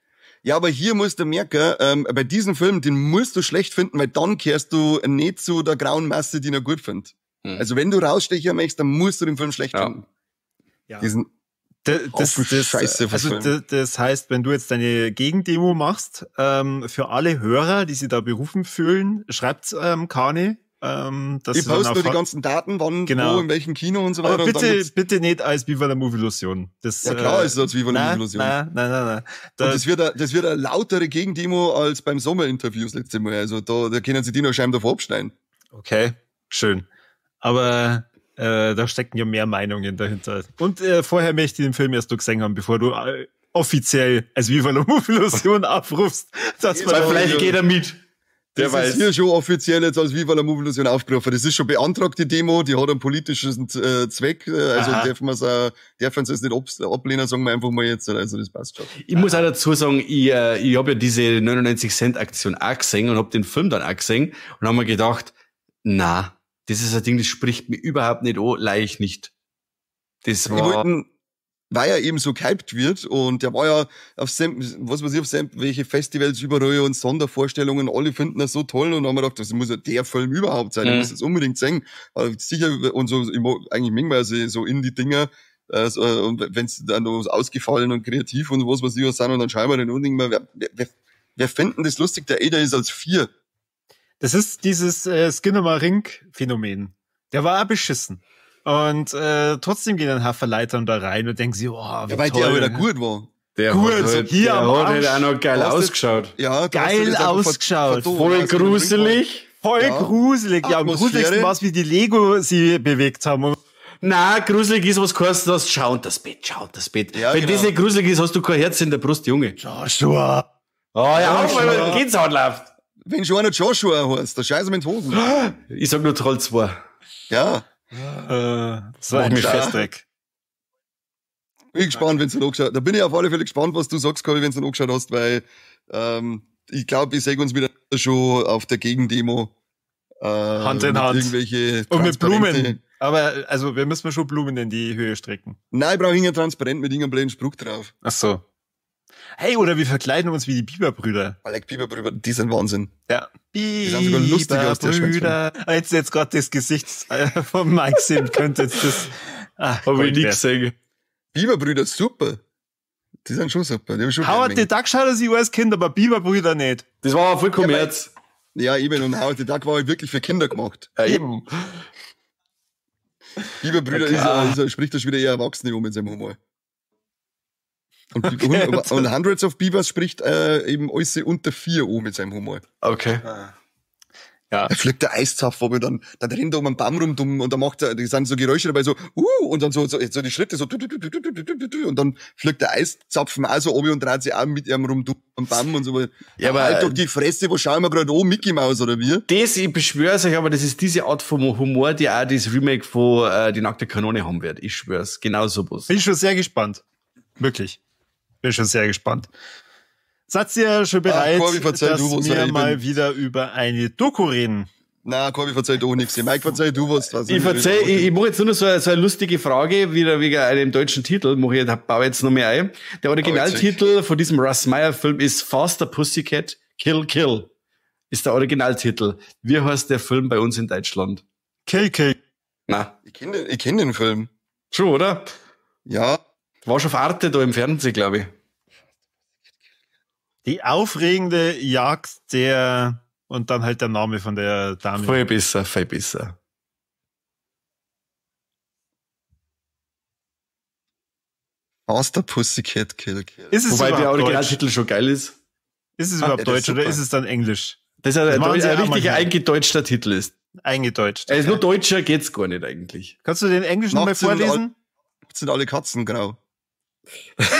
Ja, aber hier musst du merken, bei diesem Film, den musst du schlecht finden, weil dann kehrst du nicht zu der grauen Masse, die er gut findet. Also wenn du rausstechen möchtest, dann musst du den Film schlecht finden. Ja. Diesen das heißt, wenn du jetzt deine Gegendemo machst, für alle Hörer, die sich da berufen fühlen, schreibt Kanye. Ich poste nur die ganzen Daten, wann, wo, in welchem Kino und so weiter. Aber bitte nicht als Viva la Movie-Illusion. Ja klar ist es als Viva la Movie-Illusion. Nein. Das wird eine lautere Gegendemo als beim Sommerinterviews letztes Mal. Also da können sie die noch scheinbar davor abschneiden. Okay, schön. Aber da stecken ja mehr Meinungen dahinter. Und vorher möchte ich den Film erst gesehen haben, bevor du offiziell als Viva la Movie-Illusion aufrufst. Vielleicht geht er mit. Das ist hier schon offiziell jetzt als Viva la Movie-Illusion aufgerufen. Das ist schon beantragt, die Demo, die hat einen politischen Zweck. Also dürfen sie es nicht ablehnen, sagen wir einfach mal jetzt. Also das passt schon. Ich muss auch dazu sagen, ich habe ja diese 99-Cent-Aktion auch gesehen und habe den Film dann auch gesehen und habe mir gedacht, das ist ein Ding, das spricht mir überhaupt nicht an, leicht nicht. Das war... Weil er eben so gehypt wird und der war ja auf welche Festivals überall und Sondervorstellungen, alle finden das so toll und dann haben wir gedacht, das muss ja der Film überhaupt sein, ich muss das unbedingt sehen. Aber sicher, und so, eigentlich manchmal so Indie-Dinger, und wenn's dann noch ausgefallen und kreativ und was ich was sind und dann schauen wir den und denken wir, wer finden das lustig, der Ada ist als 4. Das ist dieses Skinner-Ring-Phänomen. Der war auch beschissen. Und trotzdem gehen dann Haferleitern da rein und denken sie, wie weil toll. der wieder gut war. Der hat halt auch noch geil ausgeschaut. Ja, geil ausgeschaut. Voll gruselig. Gruselig. Ja, am gruseligsten war es, wie die Lego sie bewegt haben. Gruselig ist, was kostet das? Schau unter das Bett. Ja, wenn das nicht gruselig ist, hast du kein Herz in der Brust, Junge. Joshua. Weil geht's läuft. Wenn schon einer Joshua heißt, da scheiße mit Hosen. Ich sag nur Troll 2. Ja. So ein Festweg. Bin gespannt, wenn du angeschaut hast. Da bin ich auf alle Fälle gespannt, was du sagst, Karl, wenn du angeschaut hast, weil ich glaube, ich sehe uns wieder schon auf der Gegendemo. Hand in Hand. Irgendwelche und mit Blumen. Aber also wir müssen schon Blumen in die Höhe strecken. Nein, ich brauche irgendein Transparent mit irgendeinem blöden Spruch drauf. Ach so. Hey, oder wir verkleiden uns wie die Biberbrüder. Biberbrüder, die sind Wahnsinn. Ja. Die sind sogar lustiger als der Brüder. Jetzt gerade das Gesicht von Mike sehen könnte jetzt das. Habe ich nie gesehen. Biberbrüder, super. Die sind schon super. Die haben schon Howard the Duck schaut als als Kind, aber Biberbrüder nicht. Das war aber voll Kommerz. Ja, eben. Und Howard the Duck war halt wirklich für Kinder gemacht. Ja, eben. Biberbrüder spricht das wieder eher Erwachsene um mit seinem Humor. Und Hundreds of Beavers spricht eben alles unter 4 mit seinem Humor. Okay. Ja. Da fliegt der Eiszapfen ab und dann rennt er um einen Baum rum und dann die sind so Geräusche dabei so, und dann so die Schritte so, und dann fliegt der Eiszapfen auch so oben und dreht sich auch mit ihm rum am Baum und so. Ja, aber halt doch die Fresse, wo schauen wir gerade an, Mickey Mouse oder wie? Ich beschwör's euch, aber das ist diese Art von Humor, die auch das Remake von Die nackte Kanone haben wird. Ich schwör's, genau sowas. Bin ich schon sehr gespannt. Wirklich. Bin schon sehr gespannt. Seid ihr schon bereit, Corby, dass wir mal wieder über eine Doku reden? Na, Corby, verzeih du nichts. Mike, verzeih du was. Ich mache jetzt nur noch so eine lustige Frage, wieder wegen einem deutschen Titel, baue jetzt noch mehr ein. Der Originaltitel von diesem Russ Meyer Film ist Faster Pussycat, Kill, Kill. Ist der Originaltitel. Wie heißt der Film bei uns in Deutschland? Kill, Kill. Na. Ich kenn den Film. Schon, oder? Ja. War schon auf Arte da im Fernsehen, glaube ich. Die aufregende Jagd und dann halt der Name von der Dame. Viel besser, viel besser. Faster Pussycat Kill Kill. Wobei der Originaltitel schon geil ist. Ist es überhaupt Deutsch oder ist es dann Englisch? Das ist ein richtiger eingedeutschter Titel ist. Eingedeutscht. Er ist nur Deutscher, geht's gar nicht eigentlich. Kannst du den Englischen nochmal vorlesen? Sind alle Katzen, genau.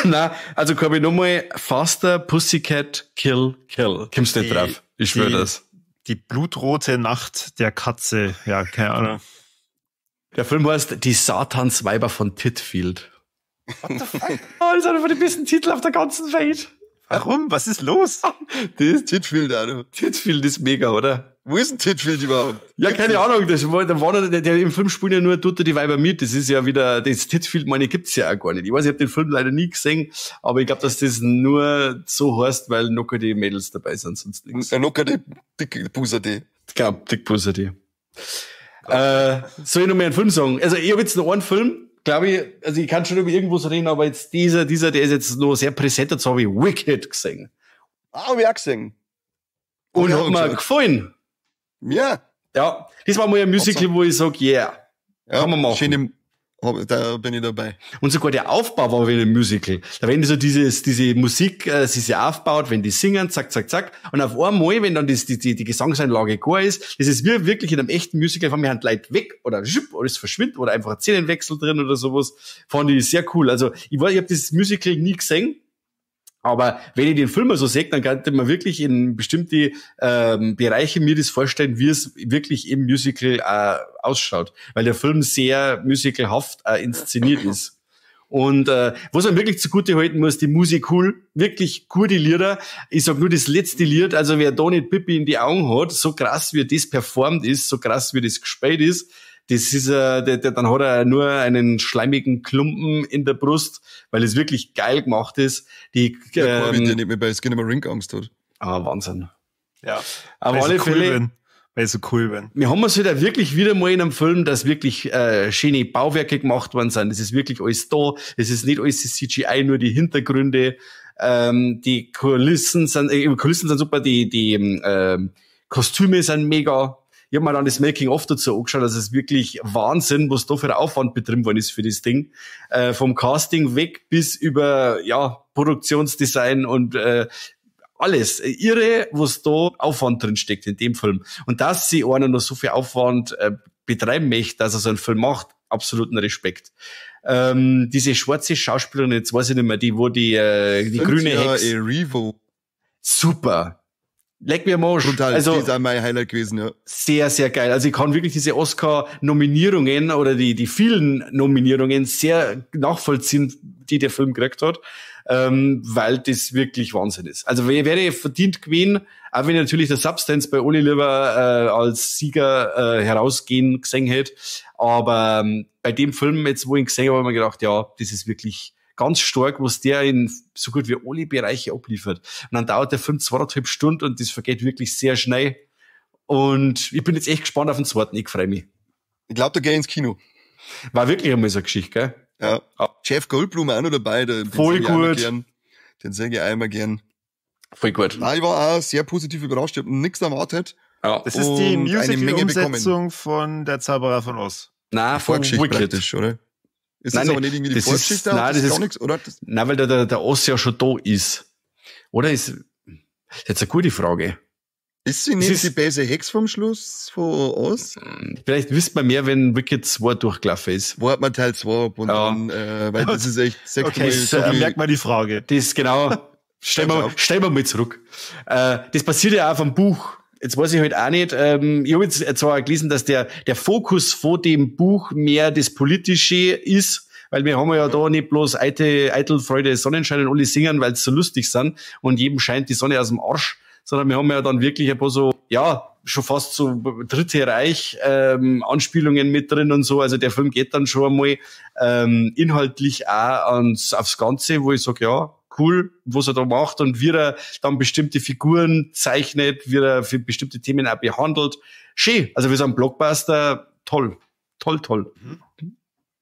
Na, also kann ich nochmal Faster Pussycat Kill Kill. Kommst nicht drauf. Ich schwöre das. Die blutrote Nacht der Katze. Ja, keine Ahnung. Der Film heißt Die Satansweiber von Titfield. What the fuck? Oh, das ist einer von den besten Titeln auf der ganzen Welt. Warum? Was ist los? Das Titfield, Alter. Titfield ist mega, oder? Wo ist denn Titfield überhaupt? Ja, keine Ahnung. Der im Film spielen ja nur Tut die Weiber mit. Das ist ja wieder, das Titfield, meine, gibt's ja auch gar nicht. Ich weiß, ich habe den Film leider nie gesehen, aber ich glaube, dass das nur so heißt, weil noch die Mädels dabei sind, sonst nichts. Noch die Dickbuser-D. Ich glaube, Dickbuser-D. Soll ich noch mehr einen Film sagen? Also, ich habe jetzt noch einen Film, glaube ich, also ich kann schon über irgendwas reden, aber jetzt dieser, der ist jetzt noch sehr präsent, jetzt habe ich Wicked gesehen. Hab ich auch gesehen. Und hat mir gefallen. Ja. Ja, das war mal ein Musical, wo ich sage, yeah, kann man machen. Da bin ich dabei. Und sogar der Aufbau war wie ein Musical. Da wenn die so diese Musik sich aufbaut, wenn die singen, zack, zack, zack. Und auf einmal, wenn dann die Gesangseinlage gar ist, das ist wie wirklich in einem echten Musical, von mir halt Leute weg oder es verschwindet oder einfach ein Szenenwechsel drin oder sowas. Fand ich sehr cool. Also ich habe dieses Musical nie gesehen. Aber wenn ich den Film mal so sehe, dann kann man wirklich in bestimmte Bereiche mir das vorstellen, wie es wirklich im Musical ausschaut. Weil der Film sehr musicalhaft inszeniert ist. Und was man wirklich zugute halten muss, die Musik cool, wirklich gute Lieder. Ich sag nur das letzte Lied, also wer da nicht Pippi in die Augen hat, so krass wie das performt ist, so krass wie das gespielt ist, das ist, dann hat er nur einen schleimigen Klumpen in der Brust, weil es wirklich geil gemacht ist. Der nicht mehr bei Skin Ring Angst hat. Ah, Wahnsinn. Ja. Aber alle Fälle, weil so cool bin. Wir haben es wieder wirklich wieder mal in einem Film, dass wirklich schöne Bauwerke gemacht worden sind. Das ist wirklich alles da. Es ist nicht alles CGI, nur die Hintergründe. Die Kulissen sind super, die Kostüme sind mega. Ich habe mir dann das Making-of dazu angeschaut, also es ist wirklich Wahnsinn, was da für ein Aufwand betrieben worden ist für das Ding. Vom Casting weg bis über Produktionsdesign und alles. Irre, was da Aufwand drin steckt in dem Film. Und dass sie einer noch so viel Aufwand betreiben möchte, dass er so einen Film macht, absoluten Respekt. Diese schwarze Schauspielerin, jetzt weiß ich nicht mehr, die grüne Hex. Revo. Super. Leck mir am Arsch. Brutal, also, das ist auch mein Highlight gewesen, ja. Sehr, sehr geil. Also ich kann wirklich diese Oscar-Nominierungen oder die vielen Nominierungen sehr nachvollziehen, die der Film gekriegt hat, weil das wirklich Wahnsinn ist. Also wäre verdient gewesen, auch wenn natürlich der Substance bei Oli lieber als Sieger herausgehen gesehen hätte. Aber bei dem Film jetzt, wo ich ihn gesehen habe, habe ich mir gedacht, ja, das ist wirklich ganz stark, was der in so gut wie alle Bereiche abliefert. Und dann dauert der Film 2,5 Stunden und das vergeht wirklich sehr schnell. Und ich bin jetzt echt gespannt auf den zweiten. Ich freue mich. Ich glaube, da gehe ich ins Kino. War wirklich einmal so eine Geschichte, gell? Ja. Jeff Goldblum auch noch dabei. Voll gut. Den sehe ich einmal gern. Voll gut. Nein, ich war auch sehr positiv überrascht. Ich habe nichts erwartet. Ja. Das ist die Musical-Umsetzung von Der Zauberer von Oz. Nein, von Vorgeschichte praktisch, oder? Ist nein, das aber nicht irgendwie die Vorgeschichte? Nein, das ist gar nichts, oder? Nein, weil der Oz ja schon da ist. Oder ist, jetzt eine gute Frage. Ist sie nicht die böse Hex vom Schluss von Oz? Vielleicht wisst man mehr, wenn Wicked 2 durchgelaufen ist. Warten wir Teil 2 ab und dann, weil das ist echt okay, merkt man die Frage. Das ist genau, stellen wir mal zurück. Das passiert ja auch vom Buch. Jetzt weiß ich halt auch nicht, ich habe jetzt zwar gelesen, dass der Fokus von dem Buch mehr das Politische ist, weil wir haben ja da nicht bloß Eitel, Freude, Sonnenschein und alle singen, weil sie so lustig sind und jedem scheint die Sonne aus dem Arsch, sondern wir haben ja dann wirklich ein paar so, ja, schon fast so Dritte Reich Anspielungen mit drin und so. Also der Film geht dann schon einmal inhaltlich auch aufs Ganze, wo ich sage, ja, cool, was er da macht und wie er dann bestimmte Figuren zeichnet, wie er für bestimmte Themen auch behandelt. Schön. Also wir sagen Blockbuster, toll.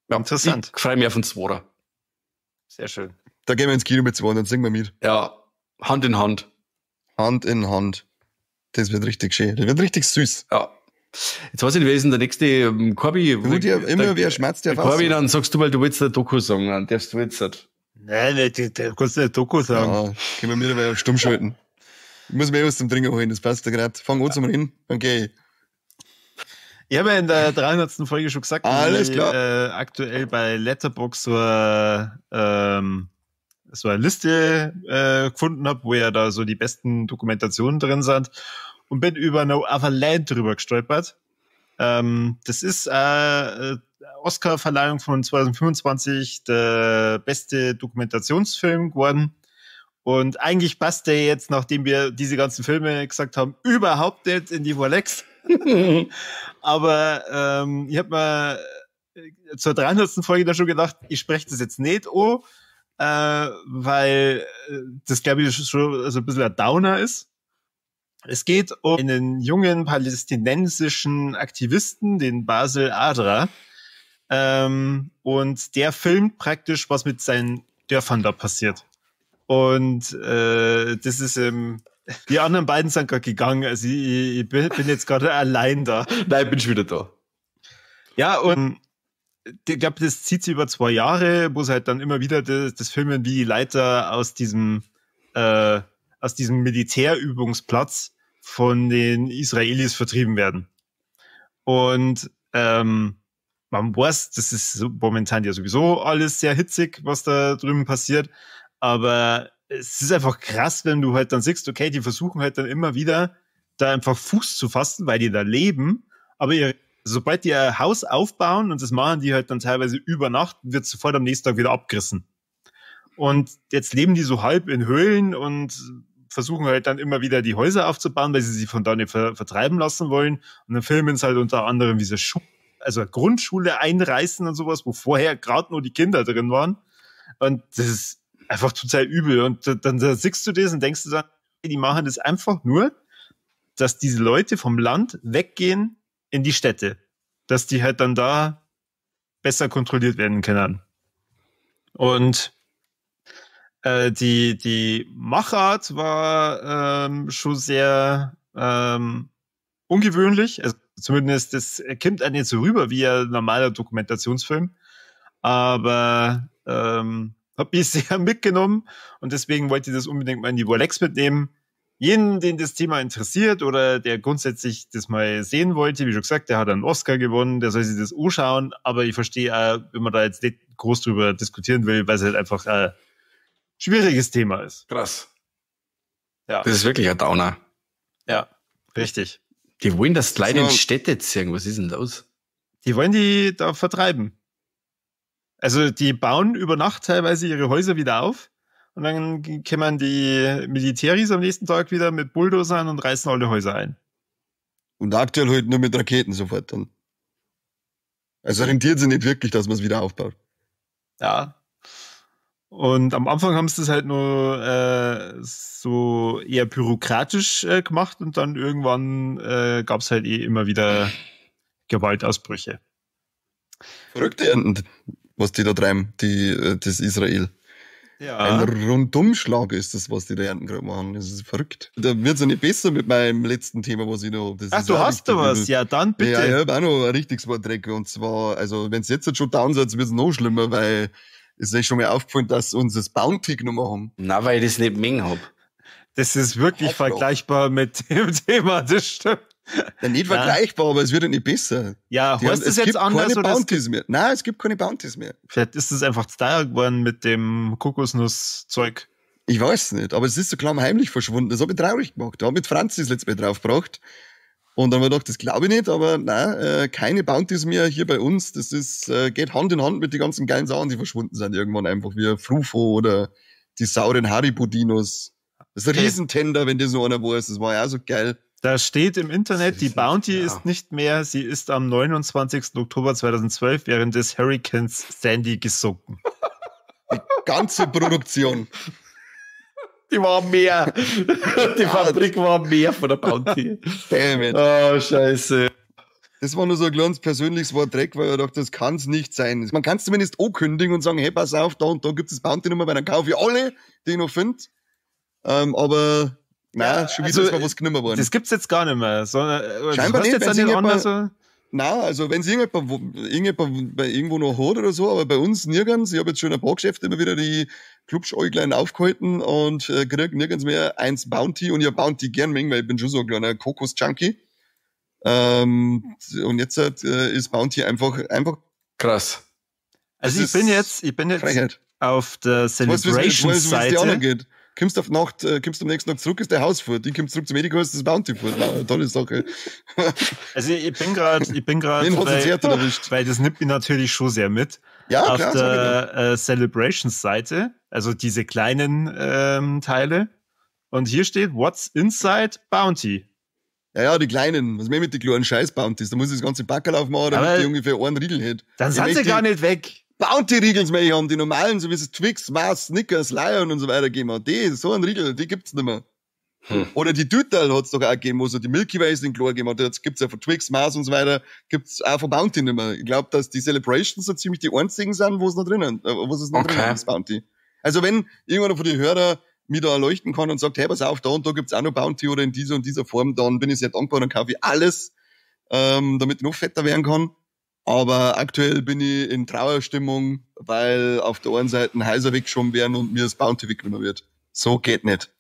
Ja, interessant. Ich freue mich auf den Zweiter. Sehr schön. Da gehen wir ins Kino mit 2 und dann singen wir mit. Ja, Hand in Hand. Hand in Hand. Das wird richtig schön. Das wird richtig süß. Ja. Jetzt weiß ich nicht, wer ist denn der nächste Corby? Wer schmerzt der Corby, dann sagst du mal, du willst eine Doku sagen, dann darfst du jetzt nicht. Nein, der kannst du nicht Doku sagen. Ja, können wir wieder stumm schalten. Ich muss mir was zum Trinken holen, das passt ja gerade. Fang an zum Reden, okay. Ich habe ja in der 300. Folge schon gesagt, alles dass klar. Ich aktuell bei Letterboxd so eine Liste gefunden habe, wo ja da so die besten Dokumentationen drin sind und bin über No Other Land drüber gestolpert. Das ist Oscar-Verleihung von 2025, der beste Dokumentationsfilm geworden. Und eigentlich passt der jetzt, nachdem wir diese ganzen Filme gesagt haben, überhaupt nicht in die Rolex. Aber ich habe mir zur 300. Folge da schon gedacht, ich spreche das jetzt nicht an, weil das, glaube ich, schon so ein bisschen ein Downer ist. Es geht um einen jungen palästinensischen Aktivisten, den Basel Adra. Und der filmt praktisch, was mit seinen Dörfern da passiert. Und das ist die anderen beiden sind gerade gegangen. Also ich bin jetzt gerade allein da. Nein, bin schon wieder da. Ja, und ich glaube, das zieht sich über 2 Jahre, wo sie halt dann immer wieder das filmen, wie die Leiter aus diesem Militärübungsplatz von den Israelis vertrieben werden. Und man weiß, das ist momentan ja sowieso alles sehr hitzig, was da drüben passiert. Aber es ist einfach krass, wenn du halt dann siehst, okay, die versuchen halt dann immer wieder da einfach Fuß zu fassen, weil die da leben. Aber sobald die ein Haus aufbauen, und das machen die halt dann teilweise über Nacht, wird sofort am nächsten Tag wieder abgerissen. Und jetzt leben die so halb in Höhlen und versuchen halt dann immer wieder die Häuser aufzubauen, weil sie sich von da nicht vertreiben lassen wollen. Und dann filmen sie halt unter anderem diese Grundschule einreißen und sowas, wo vorher gerade nur die Kinder drin waren. Und das ist einfach total übel. Und dann siehst du das und denkst du dann, die machen das einfach nur, dass diese Leute vom Land weggehen in die Städte. Dass die halt dann da besser kontrolliert werden können. Und die Machart war schon sehr ungewöhnlich. Also zumindest, das kommt einem nicht so rüber wie ein normaler Dokumentationsfilm. Aber hat mich sehr mitgenommen und deswegen wollte ich das unbedingt mal in die Rolex mitnehmen. Jeden, den das Thema interessiert oder der grundsätzlich das mal sehen wollte, wie schon gesagt, der hat einen Oscar gewonnen, der soll sich das anschauen, aber ich verstehe auch, wenn man da jetzt nicht groß drüber diskutieren will, weil es halt einfach ein schwieriges Thema ist. Krass. Ja. Das ist wirklich ein Downer. Ja, richtig. Die wollen das Leute in Städte ziehen. Was ist denn los? Die wollen die da vertreiben. Also die bauen über Nacht teilweise ihre Häuser wieder auf und dann kommen die Militäris am nächsten Tag wieder mit Bulldozern und reißen alle Häuser ein. Und aktuell halt nur mit Raketen sofort dann. Also rentiert sich nicht wirklich, dass man es wieder aufbaut. Ja. Und am Anfang haben sie das halt nur so eher bürokratisch gemacht und dann irgendwann gab es halt immer wieder Gewaltausbrüche. Verrückte Ernten, was die da treiben, das Israel. Ja. Ein Rundumschlag ist das, was die da Ernten gerade machen. Das ist verrückt. Da wird's ja nicht besser mit meinem letzten Thema, was ich noch habe. Ach, du hast da was? Ja, dann bitte. Ja, ich habe auch noch ein richtiges Wortdreck. Und zwar, also wenn es jetzt schon down wird, wird es noch schlimmer, weil es ist schon mal aufgefallen, dass uns das Bounty genommen haben. Na, weil ich das nicht mengen hab. Das ist wirklich vergleichbar mit dem Thema, das stimmt. Ja, nicht vergleichbar, aber es wird ja nicht besser. Ja, heißt das jetzt anders? Es gibt keine oder Bounties mehr. Nein, es gibt keine Bounties mehr. Vielleicht ist es einfach zu teuer geworden mit dem Kokosnusszeug. Ich weiß nicht, aber es ist so klammheimlich verschwunden. Das habe ich traurig gemacht. Da habe ich mit Franzis letztes Mal draufgebracht. Und dann habe ich gedacht, das glaube ich nicht, aber nein, keine Bounties mehr hier bei uns. Das ist, geht Hand in Hand mit den ganzen geilen Sachen, die verschwunden sind irgendwann einfach, wie Frufo oder die sauren Haribo-Dinos. Das ist ein Riesentender, wenn das so einer war. Das war ja auch so geil. Da steht im Internet, die Bounty ist nicht mehr, sie ist am 29. Oktober 2012 während des Hurricanes Sandy gesunken. Die ganze Produktion. Die war mehr. Die Fabrik war mehr von der Bounty. Damn it. Oh, scheiße. Das war nur so ein kleines persönliches Wort Dreck, weil ich dachte, das kann es nicht sein. Man kann es zumindest ankündigen und sagen, hey, pass auf, da und da gibt es Bounty-Nummer, weil dann kaufe ich alle, die ich noch finde. Aber nein, schon wieder ist mal was genommen worden. Das gibt's jetzt gar nicht mehr. Sondern, scheinbar nicht, jetzt so? Nein, also wenn es irgendjemand irgendwo noch hat oder so, aber bei uns nirgends. Ich habe jetzt schon ein paar Geschäfte immer wieder die Clubschäuglein aufgehalten und krieg nirgends mehr eins Bounty und ich habe Bounty gern mengen, weil ich bin schon so ein kleiner Kokos-Junkie. Und jetzt ist Bounty einfach krass. Also ich bin jetzt Freiheit. auf der Celebration-Seite. Kommst am nächsten Tag zurück, ist der Haus fort. Ich komm zurück zum Medical, ist das Bounty fort. Tolle Sache. Also ich bin gerade, weil das nimmt mich natürlich schon sehr mit. Ja, auf klar, der Celebrations-Seite, also diese kleinen Teile. Und hier steht, what's inside Bounty? Ja, die kleinen. Was mehr mit den kleinen Scheiß-Bounties? Da muss ich das ganze Backerl aufmachen, damit die ungefähr einen Riegel hätte. Dann sind sie gar nicht weg. Bounty-Riegels mehr haben, die normalen, so wie es Twix, Mars, Snickers, Lion und so weiter gegeben hat. So ein Riegel, die gibt's nicht mehr. Oder die Dütterl hat's doch auch gegeben, wo so die Milky Ways in klar gegeben hat. Jetzt gibt's ja von Twix, Mars und so weiter, gibt's auch von Bounty nicht mehr. Ich glaube, dass die Celebrations so ziemlich die einzigen sind, wo es noch drinnen ist, Bounty. Also wenn irgendeiner von den Hörern mich da erleuchten kann und sagt, hey, pass auf, da und da gibt's auch noch Bounty oder in dieser und dieser Form, dann bin ich sehr dankbar und kaufe ich alles, damit ich noch fetter werden kann. Aber aktuell bin ich in Trauerstimmung, weil auf der einen Seite Häuser weggeschoben werden und mir das Bounty weggenommen wird. So geht nicht.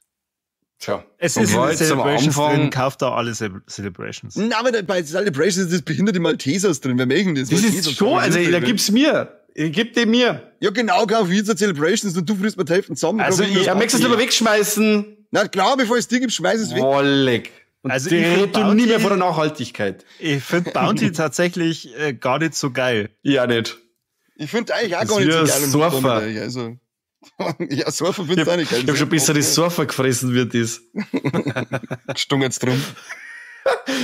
Tja. Es ist in Celebrations drin, kauft da alle Celebrations. Na, aber bei Celebrations ist das behinderte Maltesers drin. Wer mögen das? Das ist schon, also da gib's mir. Ich geb dem mir. Ja, genau, kauf ich jetzt Celebrations und du frisst mir die Hälfte zusammen. Also ich möchte es lieber wegschmeißen. Na klar, bevor es dir gibt, schmeiß es weg. Wollig. Also die redet du nie mehr von der Nachhaltigkeit. Ich finde Bounty tatsächlich gar nicht so geil. Ja, nicht. Ich finde eigentlich auch gar nicht so geil. Surfer. Also, ja, Surfer finde ich auch nicht geil. Ich habe schon besser das Surfer gefressen wird das. Stungen's drum.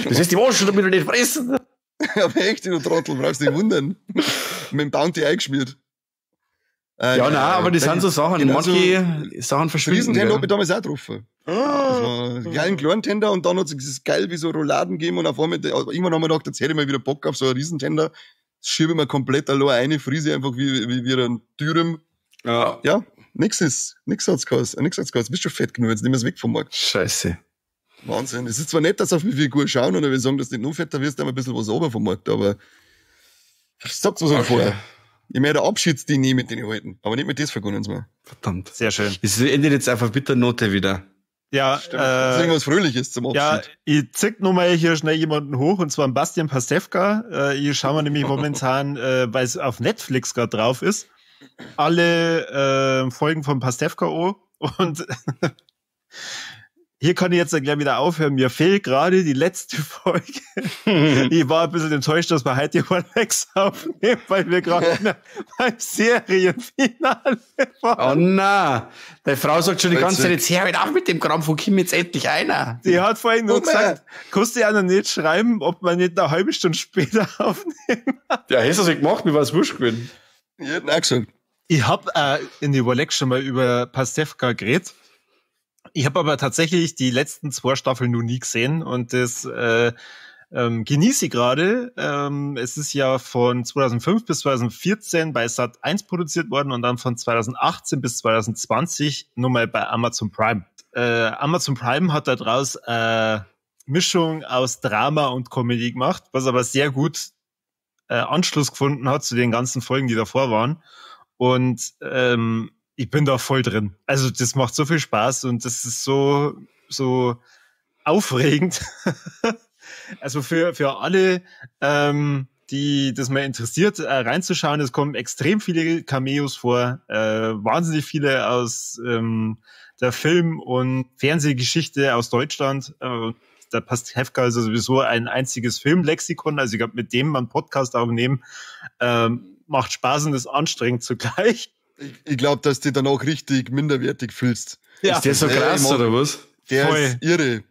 Das heißt, die Waschen damit nicht fressen. Aber echt, du Trottel, brauchst dich wundern. Mit dem Bounty eingeschmiert. Ja, nein, aber das sind so Sachen, genau manche Sachen verschwinden. Riesentender habe ich damals auch getroffen. Das war ein geilen kleinen Tender und dann hat es dieses geil wie so Rouladen gegeben und auf einmal, irgendwann haben wir gedacht, jetzt hätte ich mal wieder Bock auf so einen Riesentender. Das schiebe ich mir komplett allein rein, friese einfach wie ein Dürüm. Ja, nix hat's geheißen. Bist schon fett genug, jetzt nehmen wir es weg vom Markt. Scheiße. Wahnsinn. Es ist zwar nett, dass auf mich Figur schauen und wir sagen, dass du nicht nur fetter wirst, aber ein bisschen was runter vom Markt, aber sag's was vorher. Ich möchte einen Abschiedsdien nehmen mit denen halten, aber nicht mit das vergunnen wir. Verdammt. Sehr schön. Es endet jetzt einfach mit der Note wieder. Ja, das ist irgendwas Fröhliches zum Abschied. Ja, ich zick nur mal hier schnell jemanden hoch, und zwar einen Bastian Pastewka. Hier schauen wir nämlich momentan, weil es auf Netflix gerade drauf ist, alle Folgen von Pastewka an. Und hier kann ich jetzt gleich wieder aufhören. Mir fehlt gerade die letzte Folge. Ich war ein bisschen enttäuscht, dass wir heute mal Lex aufnehmen, weil wir gerade beim Serienfinale waren. Oh na, deine Frau sagt schon die ganze Zeit, jetzt hör halt auf mit dem Kram, wo kommt jetzt endlich einer? Die hat vorhin nur gesagt, kannst du ja noch nicht schreiben, ob wir nicht eine halbe Stunde später aufnehmen. Ja, hast du das gemacht, mir war es wurscht gewesen. Ich hätte auch gesagt. Ich habe in die Überleg schon mal über Pastewka geredet. Ich habe aber tatsächlich die letzten 2 Staffeln noch nie gesehen und das genieße ich gerade. Es ist ja von 2005 bis 2014 bei Sat.1 produziert worden und dann von 2018 bis 2020 nochmal bei Amazon Prime. Amazon Prime hat daraus Mischung aus Drama und Comedy gemacht, was aber sehr gut Anschluss gefunden hat zu den ganzen Folgen, die davor waren. Und Ich bin da voll drin. Also das macht so viel Spaß und das ist so aufregend. Also für alle, die das mal interessiert, reinzuschauen. Es kommen extrem viele Cameos vor, wahnsinnig viele aus der Film- und Fernsehgeschichte aus Deutschland. Der Pastewka ist sowieso ein einziges Filmlexikon. Also ich glaube, mit dem man Podcast aufnehmen, macht Spaß und ist anstrengend zugleich. Ich glaube, dass du dich dann auch richtig minderwertig fühlst. Ja. Ist der so krass, oder was? Der Voll. ist irre.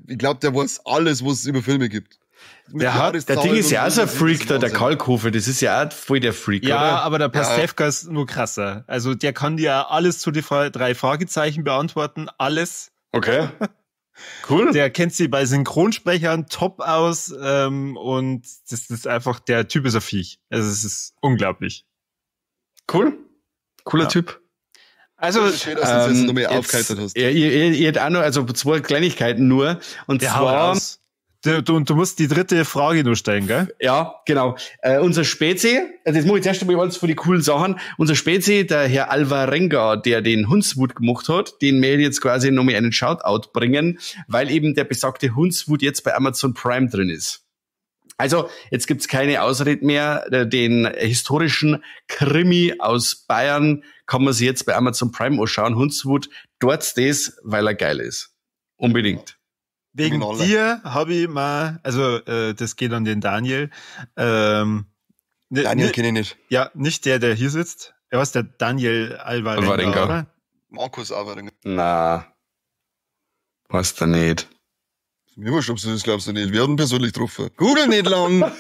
Ich glaube, der weiß alles, was es über Filme gibt. Der Ding ist ja auch so ein Freak, der Kalkofe. Das ist ja auch voll der Freak, ja, oder? aber der Pastewka ist nur krasser. Also der kann dir alles zu den 3 Fragezeichen beantworten. Alles. Okay. Cool. Der kennt sie bei Synchronsprechern top aus. Und das ist einfach, der Typ ist ein Viech. Also es ist unglaublich. Cool. Cooler Typ. Also, Schön, dass du das jetzt noch mehr aufgeheitert hast. Ihr habt auch noch, also 2 Kleinigkeiten nur. Und zwar, du musst die 3. Frage nur stellen, gell? ja, genau. Unser Spezi, das muss ich zuerst einmal alles für die coolen Sachen. Unser Spezi, der Herr Alvarenga, der den Hundswut gemacht hat, den möchte ich jetzt quasi noch mal einen Shoutout bringen, weil eben der besagte Hundswut jetzt bei Amazon Prime drin ist. Also, jetzt gibt's keine Ausrede mehr. Den historischen Krimi aus Bayern kann man sich jetzt bei Amazon Prime anschauen. Hundswut, dort das, weil er geil ist. Unbedingt. Wegen dir habe ich mal, also das geht an den Daniel. Daniel kenne ich nicht. Ja, nicht der hier sitzt. Er heißt der Daniel Alvarenga, oder? Markus Alvarenga. Na, weißt du nicht. Mir wurscht, ob du das glaubst du nicht. Wir hatten persönlich getroffen. Google nicht lang.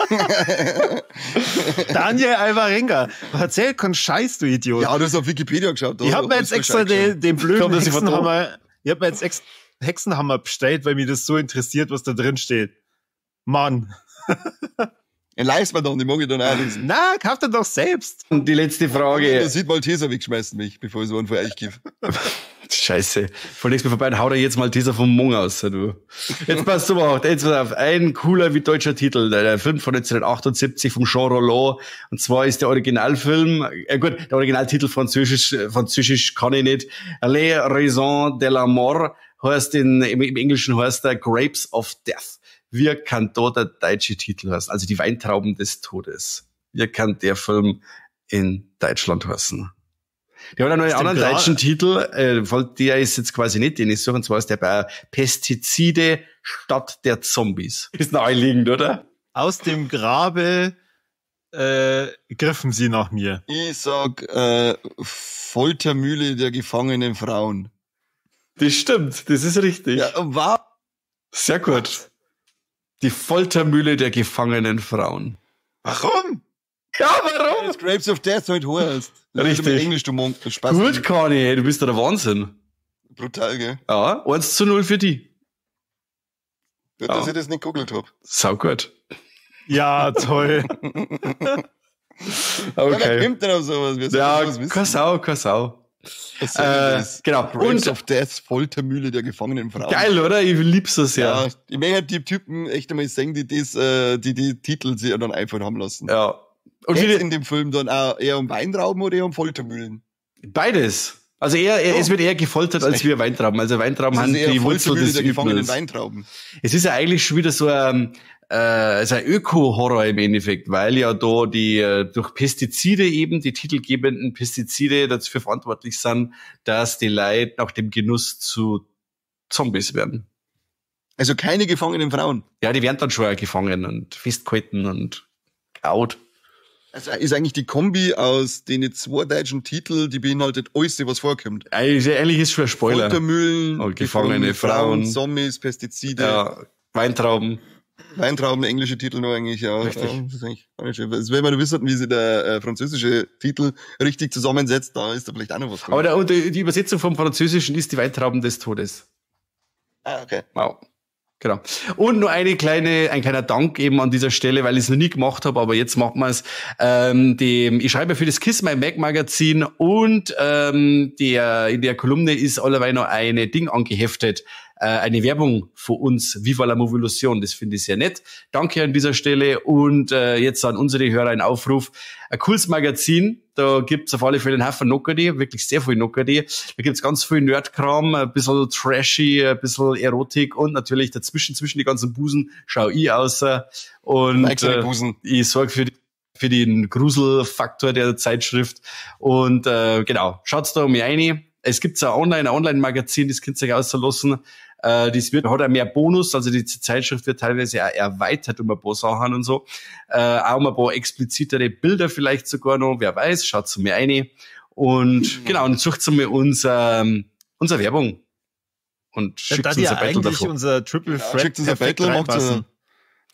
Daniel Alvarenga. Erzähl keinen Scheiß, du Idiot. Ja, du hast auf Wikipedia geschaut. Ich hab mir jetzt extra den blöden Hexenhammer, Hexenhammer bestellt, weil mich das so interessiert, was da drin steht. Mann. Leist mir doch, die mag ich dann auch lesen. Na, kauf den doch selbst. Und die letzte Frage. Der sieht Malteser wegschmeißen mich, bevor ich so einen für euch gebe. Scheiße. Von nächstes Mal vorbei und hau da jetzt mal dieser vom Mung aus, du. Jetzt passt du mal, jetzt auf. Ein cooler wie deutscher Titel. Der Film von 1978 vom Jean Roland. Und zwar ist der Originalfilm, gut, der Originaltitel französisch kann ich nicht. Les Raisons de la Mort heißt im Englischen heißt der Grapes of Death. Wie kann da der deutsche Titel heißen? Also die Weintrauben des Todes. Wie kann der Film in Deutschland heißen? Der hat auch noch einen anderen deutschen Titel, der ist jetzt quasi nicht, den ich suche, und zwar ist der bei Pestizide statt der Zombies. Ist naheliegend, oder? Aus dem Grabe griffen sie nach mir. Ich sag Foltermühle der gefangenen Frauen. Das stimmt, das ist richtig. Ja, war sehr gut. Die Foltermühle der gefangenen Frauen. Warum? Ja, warum? Das Grapes of Death halt heißt. Richtig. Englisch, du Spaß. Gut, Conny, du bist doch der Wahnsinn. Brutal, gell? Ja, 1:0 für die. Gut, dass ich das nicht gegoogelt hab. Sau gut. Ja, toll. Okay. Wer kommt denn auf sowas? Ja, keine Sau. Genau. Grapes of Death, Foltermühle der gefangenen Frauen. Geil, oder? Ich lieb's das ja. Ich möchte halt die Typen echt einmal sehen, die die Titel sich dann einfach haben lassen. Ja. Und geht's in dem Film dann auch eher um Weintrauben oder eher um Foltermühlen? Beides. Also es wird eher gefoltert als wir Weintrauben. Also Weintrauben haben die Wurzel des der gefangenen Übels. Weintrauben. Es ist ja eigentlich schon wieder so ein Öko-Horror im Endeffekt, weil ja da die durch Pestizide eben, die titelgebenden Pestizide dafür verantwortlich sind, dass die Leute nach dem Genuss zu Zombies werden. Also keine gefangenen Frauen? Ja, die werden dann schon gefangen und festgehalten und kaut. Also ist eigentlich die Kombi aus den 2 deutschen Titeln, die beinhaltet alles, was vorkommt. Eigentlich ist schon ein Spoiler. Foltermühlen, und gefangene Frauen, Zombies, Pestizide. Ja, Weintrauben, englische Titel nur eigentlich, ja. Richtig. Ja, das ist eigentlich auch nicht schön. Also, wenn man wissen, wie sich der französische Titel richtig zusammensetzt, da ist da vielleicht auch noch was drin. Aber die Übersetzung vom Französischen ist die Weintrauben des Todes. Ah, okay. Wow. Genau. Und nur ein kleiner Dank eben an dieser Stelle, weil ich es noch nie gemacht habe, aber jetzt machen wir es. Ich schreibe für das Kiss My Mac Magazin und in der Kolumne ist allerweil noch eine Ding angeheftet. eine Werbung von uns, Viva la Movolution. Das finde ich sehr nett. Danke an dieser Stelle und jetzt an unsere Hörer ein Aufruf. Ein cooles Magazin, da gibt's auf alle Fälle einen Haufen Nockerdi, wirklich sehr viel Nockerdi. Da gibt's ganz viel Nerdkram, ein bisschen trashy, ein bisschen Erotik und natürlich dazwischen, zwischen die ganzen Busen, schau ich außer. Und ich sorge für den Gruselfaktor der Zeitschrift. Und genau, schaut's da um mich rein. Es gibt ein Online-Magazin, das könnt ihr euch auslassen. Hat auch mehr Bonus, also die Zeitschrift wird teilweise auch erweitert um ein paar Sachen und so. Auch um ein paar explizitere Bilder vielleicht sogar noch, wer weiß, schaut zu mir rein. Und genau, und sucht zu mir unsere Werbung. Und schickt uns ein Beitel davon. Unser Triple Threat schickt uns ein Beitel,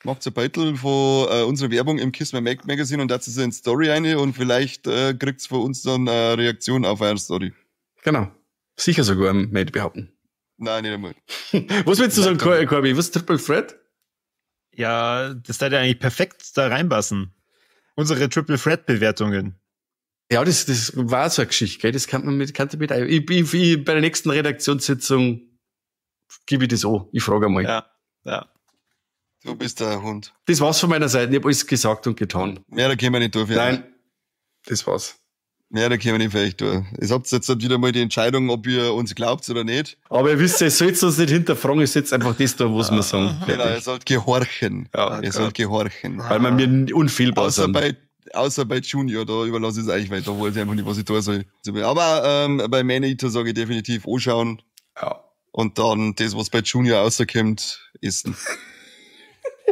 macht ein Beitel von unserer Werbung im Kiss My Mac Magazine und dazu ist eine Story rein und vielleicht kriegt's von uns dann eine Reaktion auf eure Story. Genau. Sicher sogar, möchte ich behaupten. Nein, nicht einmal. Was willst du sagen, Corby? Was ist Triple Threat? Ja, das da ja eigentlich perfekt da reinpassen. Unsere Triple Threat Bewertungen. Ja, das war so eine Geschichte, gell? Das kann man mit ich bei der nächsten Redaktionssitzung gebe ich das an. Ich frage einmal. Ja. Du bist der Hund. Das war's von meiner Seite. Ich habe alles gesagt und getan. Mehr, da können wir nicht durch. Nein, das war's. Ja, da können wir nicht für euch durch. Ihr habt jetzt wieder mal die Entscheidung, ob ihr uns glaubt oder nicht. Aber ihr wisst, ihr sollt uns nicht hinterfragen, ihr setzt einfach das da, was wir sagen. Genau, ihr sollt gehorchen. Ja, ihr sollt gehorchen. Weil wir mir unfehlbar sind. Außer bei Junior, da überlasse ich es euch, weil da weiß ich einfach nicht, was ich tun soll. Aber bei Man-Eater sage ich definitiv anschauen. Ja. Und dann das, was bei Junior rauskommt, essen.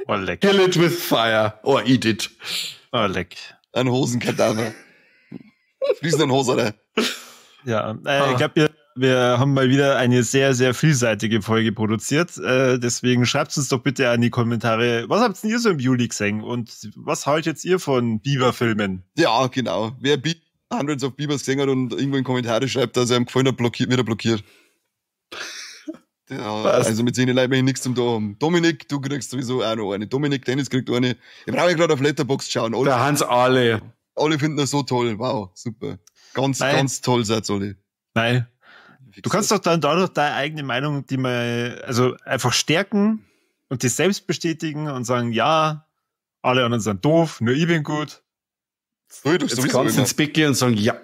Oh, leck. Kill it with fire. Or eat it. Oh, leck. Ein Hosenkadaver. Fließenden Hose, oder? Ja, ich glaube, wir haben mal wieder eine sehr, sehr vielseitige Folge produziert. Deswegen schreibt uns doch bitte an die Kommentare, was habt ihr so im Juli gesehen und was haltet ihr von Bieber-Filmen? Ja, genau. Wer Hundreds of Biebers gesehen hat und irgendwo in Kommentare schreibt, dass er ihm gefallen hat, wird er blockiert. Ja, also mit 10 Leuten nichts zum da haben. Dominik, du kriegst sowieso auch noch eine. Dominik, Dennis kriegt eine. Ich brauche gerade auf Letterboxd schauen. Da haben's alle. Alle finden das so toll. Wow, super. Ganz toll seid alle. Nein. Du kannst doch dann dadurch deine eigene Meinung, die mal, also einfach stärken und dich selbst bestätigen und sagen, ja, alle anderen sind doof, nur ich bin gut. Jetzt kannst du ins Bett gehen und sagen, ja,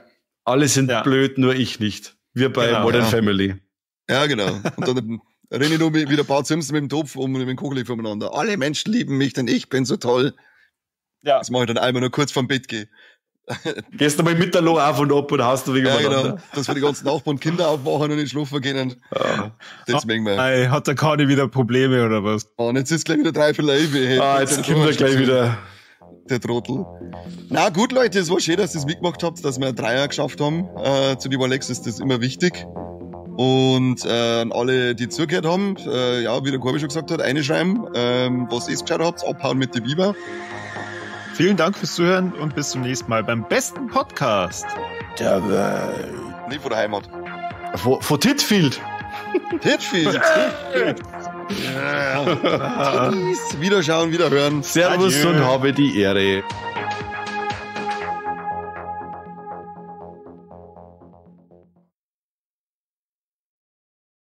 alle sind blöd, nur ich nicht. Wir bei Modern Family. Ja, genau. Und dann renne ich nur wieder Bart Simpson mit dem Topf und mit dem Kugel voneinander. Alle Menschen lieben mich, denn ich bin so toll. Ja. Das mache ich dann einmal nur kurz vorm Bett gehe. Gehst du mal mit der Loh auf und ab und haust du wegen genau. Dass wir die ganzen Nachbarn Kinder aufwachen und nicht schlafen gehen. Ja. Deswegen mal. Hat der Kani wieder Probleme oder was? Und jetzt ist gleich wieder 3 für Live. Jetzt kommt er gleich wieder. Der Trottel. Na gut, Leute, es war schön, dass ihr es mitgemacht habt, dass wir 3er geschafft haben. Zu lieber Alex ist das immer wichtig. Und an alle, die zugehört haben, wie der Corby schon gesagt hat, einschreiben, was ihr geschaut habt, abhauen mit der Biber. Vielen Dank fürs Zuhören und bis zum nächsten Mal beim besten Podcast der Welt. Nicht von der Heimat. Von Titfield. Titfield. Wiederschauen, wiederhören. Servus und habe die Ehre.